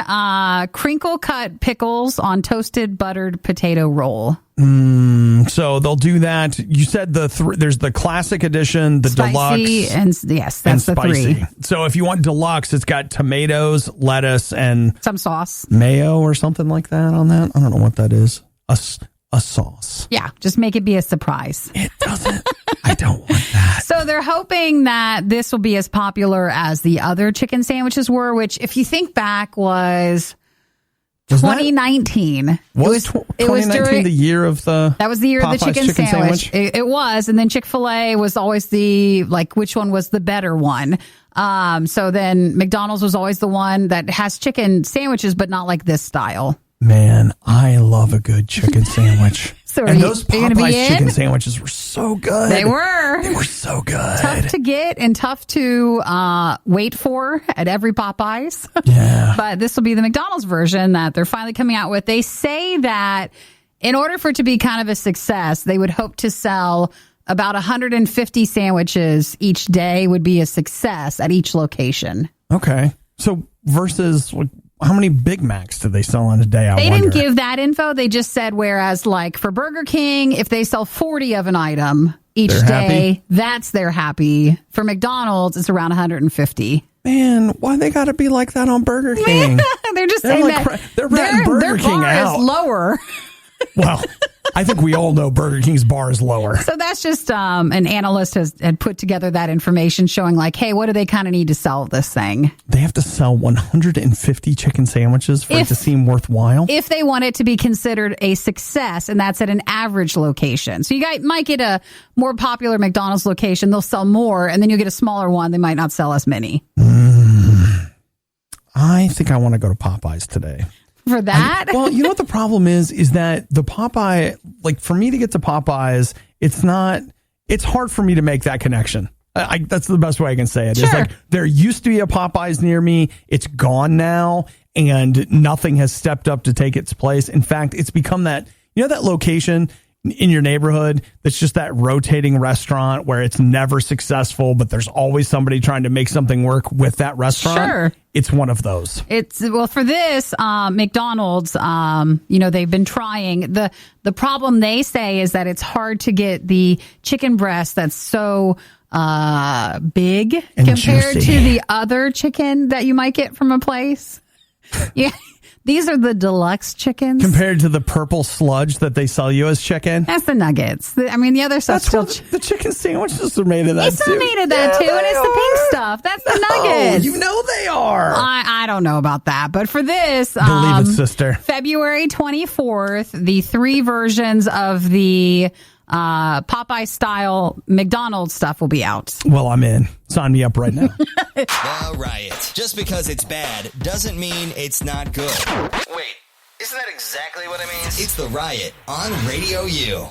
crinkle cut pickles on toasted buttered potato roll. So they'll do that. You said there's the classic edition, the spicy, deluxe, and yes, that's the spicy. 3. So if you want deluxe, it's got tomatoes, lettuce, and some sauce, mayo or something like that on that. I don't know what that is. A sauce. Yeah, just make it be a surprise. It doesn't. I don't want that. So they're hoping that this will be as popular as the other chicken sandwiches were, which, if you think back, was 2019. Was 2019 the year of the That was the year Popeye's of the chicken sandwich. It was. And then Chick-fil-A was always which one was the better one. So then McDonald's was always the one that has chicken sandwiches, but not like this style. Man, I love a good chicken sandwich. So and those Popeyes chicken sandwiches were so good. They were so good. Tough to get and tough to wait for at every Popeyes. Yeah. But this will be the McDonald's version that they're finally coming out with. They say that in order for it to be kind of a success, they would hope to sell about 150 sandwiches each day would be a success at each location. Okay. So versus how many Big Macs do they sell in a day? They didn't give that info. They just said, whereas like for Burger King, if they sell 40 of an item each day, that's they're happy. For McDonald's, it's around 150. Man, why they got to be like that on Burger King? They're just saying that they're Burger King bar out. is lower. Well, I think we all know Burger King's bar is lower. So that's just an analyst had put together that information showing like, hey, what do they kind of need to sell this thing? They have to sell 150 chicken sandwiches for it to seem worthwhile? If they want it to be considered a success, and that's at an average location. So you might get a more popular McDonald's location. They'll sell more, and then you'll get a smaller one. They might not sell as many. I think I want to go to Popeyes today. For that? Well, you know what the problem is that the Popeye, like for me to get to Popeyes, it's hard for me to make that connection. That's the best way I can say it. Sure. It's like there used to be a Popeyes near me. It's gone now, and nothing has stepped up to take its place. In fact, it's become that location in your neighborhood that's just that rotating restaurant where it's never successful, but there's always somebody trying to make something work with that restaurant. Sure. It's one of those. For this, McDonald's, they've been trying. The problem they say is that it's hard to get the chicken breast that's so big and compared juicy to the other chicken that you might get from a place. Yeah. These are the deluxe chickens. Compared to the purple sludge that they sell you as chicken? That's the nuggets. The other stuff's still... the chicken sandwiches are made of that, It's still made of that, too, and it's the pink stuff. That's the nuggets. You know they are. I don't know about that, but for this... Believe it, sister. February 24th, the 3 versions of the Popeye-style McDonald's stuff will be out. Well, I'm in. Sign me up right now. The Riot. Just because it's bad doesn't mean it's not good. Wait, isn't that exactly what it means? It's The Riot on RadioU.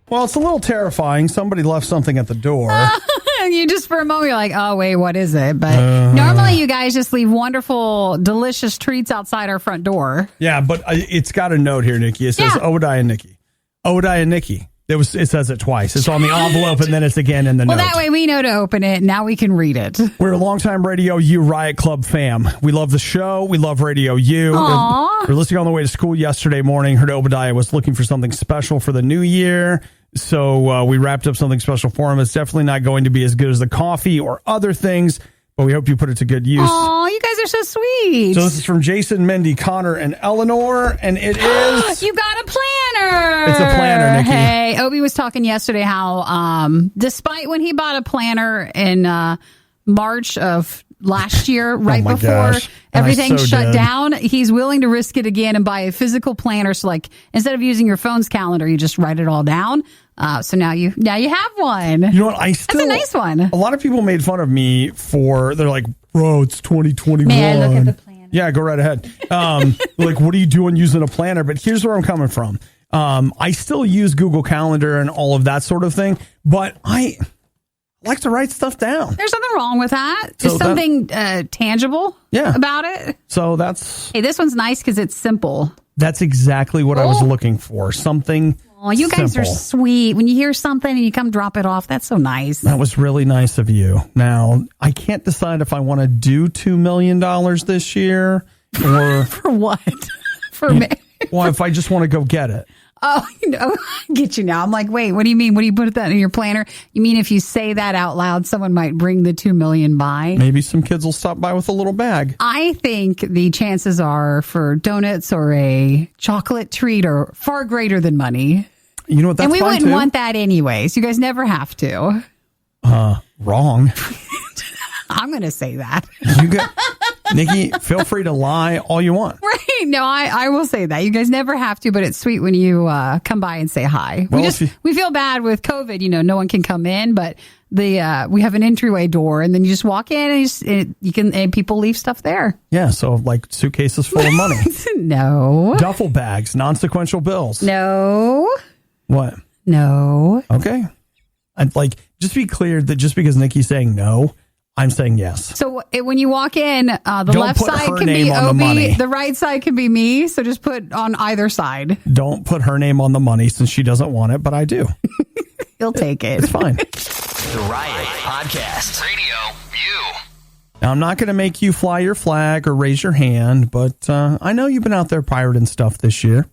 Well, it's a little terrifying. Somebody left something at the door. You just for a moment, you're like, oh, wait, what is it? But normally you guys just leave wonderful, delicious treats outside our front door. Yeah, but it's got a note here, Nikki. It says Obadiah Nikki. Obadiah Nikki. It says it twice. It's on the envelope, and then it's again in the note. Well, that way we know to open it. Now we can read it. We're a longtime RadioU Riot Club fam. We love the show. We love RadioU. We're listening on the way to school yesterday morning. Heard Obadiah was looking for something special for the new year. So we wrapped up something special for him. It's definitely not going to be as good as the coffee or other things, but we hope you put it to good use. Oh, you guys are so sweet. So this is from Jason, Mindy, Connor, and Eleanor, and it is... You got a planner. It's a planner, Nikki. Hey, Obi was talking yesterday how despite when he bought a planner in March of last year, right my before gosh. And I everything so shut did. down. He's willing to risk it again and buy a physical planner. So like instead of using your phone's calendar, you just write it all down. So now you have one. You know what? That's a nice one. A lot of people made fun of me they're like, bro, it's 2021. Man, look at the planner. Yeah, go right ahead. Like, what are you doing using a planner? But here's where I'm coming from. I still use Google Calendar and all of that sort of thing, but I like to write stuff down. There's nothing wrong with that. So There's something tangible about it. So that's... Hey, this one's nice because it's simple. That's exactly what I was looking for. Something Oh, you guys simple. are sweet. When you hear something and you come drop it off, that's so nice. That was really nice of you. Now, I can't decide if I want to do $2 million this year or... For what? For me? Well, if I just want to go get it. Oh, I get you now. I'm like, wait, what do you mean? What do you put that in your planner? You mean if you say that out loud, someone might bring the 2 million by? Maybe some kids will stop by with a little bag. I think the chances are for donuts or a chocolate treat are far greater than money. You know what? That's and we fine wouldn't too. want that anyways. You guys never have to. Wrong. I'm going to say that. You got Nikki. Feel free to lie all you want. Right. No, I will say that. You guys never have to, but it's sweet when you come by and say hi. Well, we feel bad with COVID. No one can come in, but we have an entryway door, and then you just walk in and people leave stuff there. Yeah. So like suitcases full of money. No. Duffel bags, non-sequential bills. No. What? No. Okay. I'd like just be clear that just because Nikki's saying no, I'm saying yes. So when you walk in, the Don't left put side her can name be on the money. Obi, the right side can be me. So just put on either side. Don't put her name on the money since she doesn't want it, but I do. He'll take it. It's fine. The Riot Podcast. RadioU. Now, I'm not going to make you fly your flag or raise your hand, but I know you've been out there pirating stuff this year.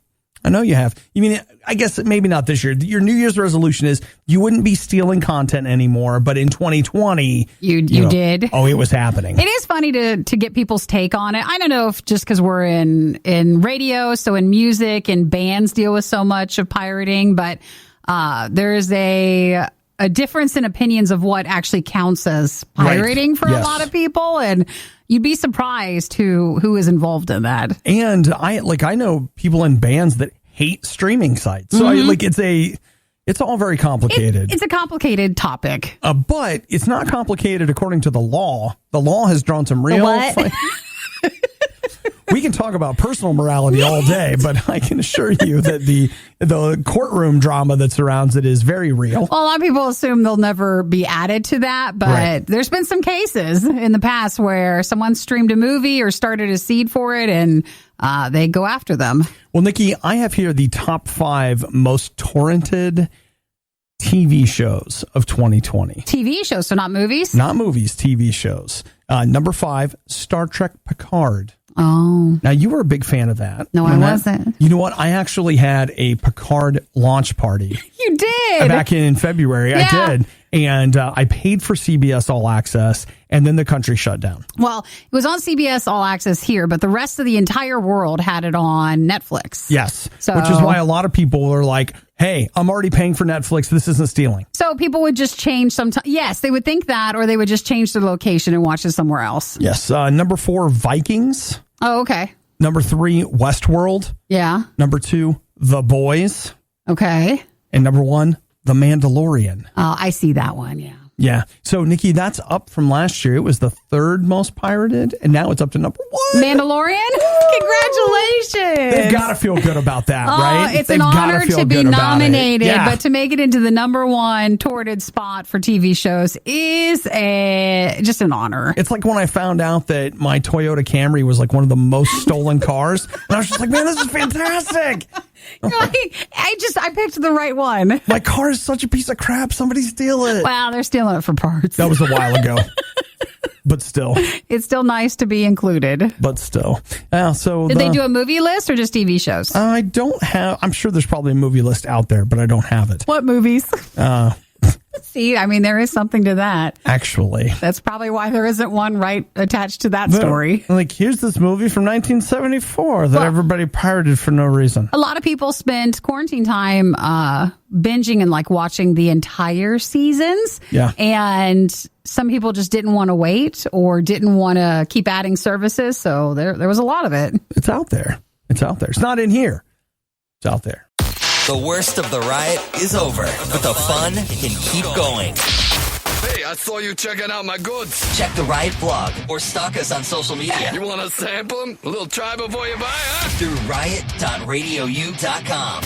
I know you have. You mean, I guess maybe not this year. Your New Year's resolution is you wouldn't be stealing content anymore, but in 2020... You did. Oh, it was happening. It is funny to get people's take on it. I don't know if just because we're in radio, so in music and bands deal with so much of pirating, but there is a difference in opinions of what actually counts as pirating for a lot of people, and you'd be surprised who is involved in that. And I know people in bands that hate streaming sites. So it's all very complicated. It's a complicated topic. But it's not complicated according to the law. The law has drawn some real... What? We can talk about personal morality all day, but I can assure you that the courtroom drama that surrounds it is very real. Well, a lot of people assume they'll never be added to that, but there's been some cases in the past where someone streamed a movie or started a seed for it, and they go after them. Well, Nikki, I have here the top 5 most torrented TV shows of 2020. TV shows, so not movies? Not movies, TV shows. Number 5, Star Trek Picard. Oh. Now, you were a big fan of that. No, I wasn't. You know what? I actually had a Picard launch party. You did? Back in February. Yeah. I did. And I paid for CBS All Access, and then the country shut down. Well, it was on CBS All Access here, but the rest of the entire world had it on Netflix. Yes. So, which is why a lot of people are like, hey, I'm already paying for Netflix. This isn't stealing. So people would just change sometimes. Yes, they would think that, or they would just change their location and watch it somewhere else. Yes. Number 4, Vikings. Oh, okay. Number 3, Westworld. Yeah. Number 2, The Boys. Okay. And number 1, The Mandalorian. Oh, I see that one. Yeah. Yeah. So, Nikki, that's up from last year. It was the 3rd most pirated, and now it's up to number 1. Mandalorian? Congratulations. They've got to feel good about that, right? It's They've an gotta honor feel to be good about it. nominated, Yeah. but to make it into the number 1 torted spot for TV shows is just an honor. It's like when I found out that my Toyota Camry was like one of the most stolen cars, and I was just like, man, this is fantastic. I picked the right one. My car is such a piece of crap. Somebody steal it. Wow, they're stealing it for parts. That was a while ago. But still. It's still nice to be included. But still. So Did they do a movie list or just TV shows? I don't have... I'm sure there's probably a movie list out there, but I don't have it. What movies? See, I mean, there is something to that. Actually. That's probably why there isn't one right attached to that story. Like, here's this movie from 1974 that everybody pirated for no reason. A lot of people spend quarantine time binging and like watching the entire seasons. Yeah. And some people just didn't want to wait or didn't want to keep adding services. So there was a lot of it. It's out there. It's out there. It's not in here. It's out there. The worst of the riot is over, but the fun can keep going. Hey, I saw you checking out my goods. Check the Riot blog or stalk us on social media. You want to sample them? A little try before you buy, huh? Through riot.radiou.com.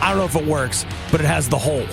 I don't know if it works, but it has the hole.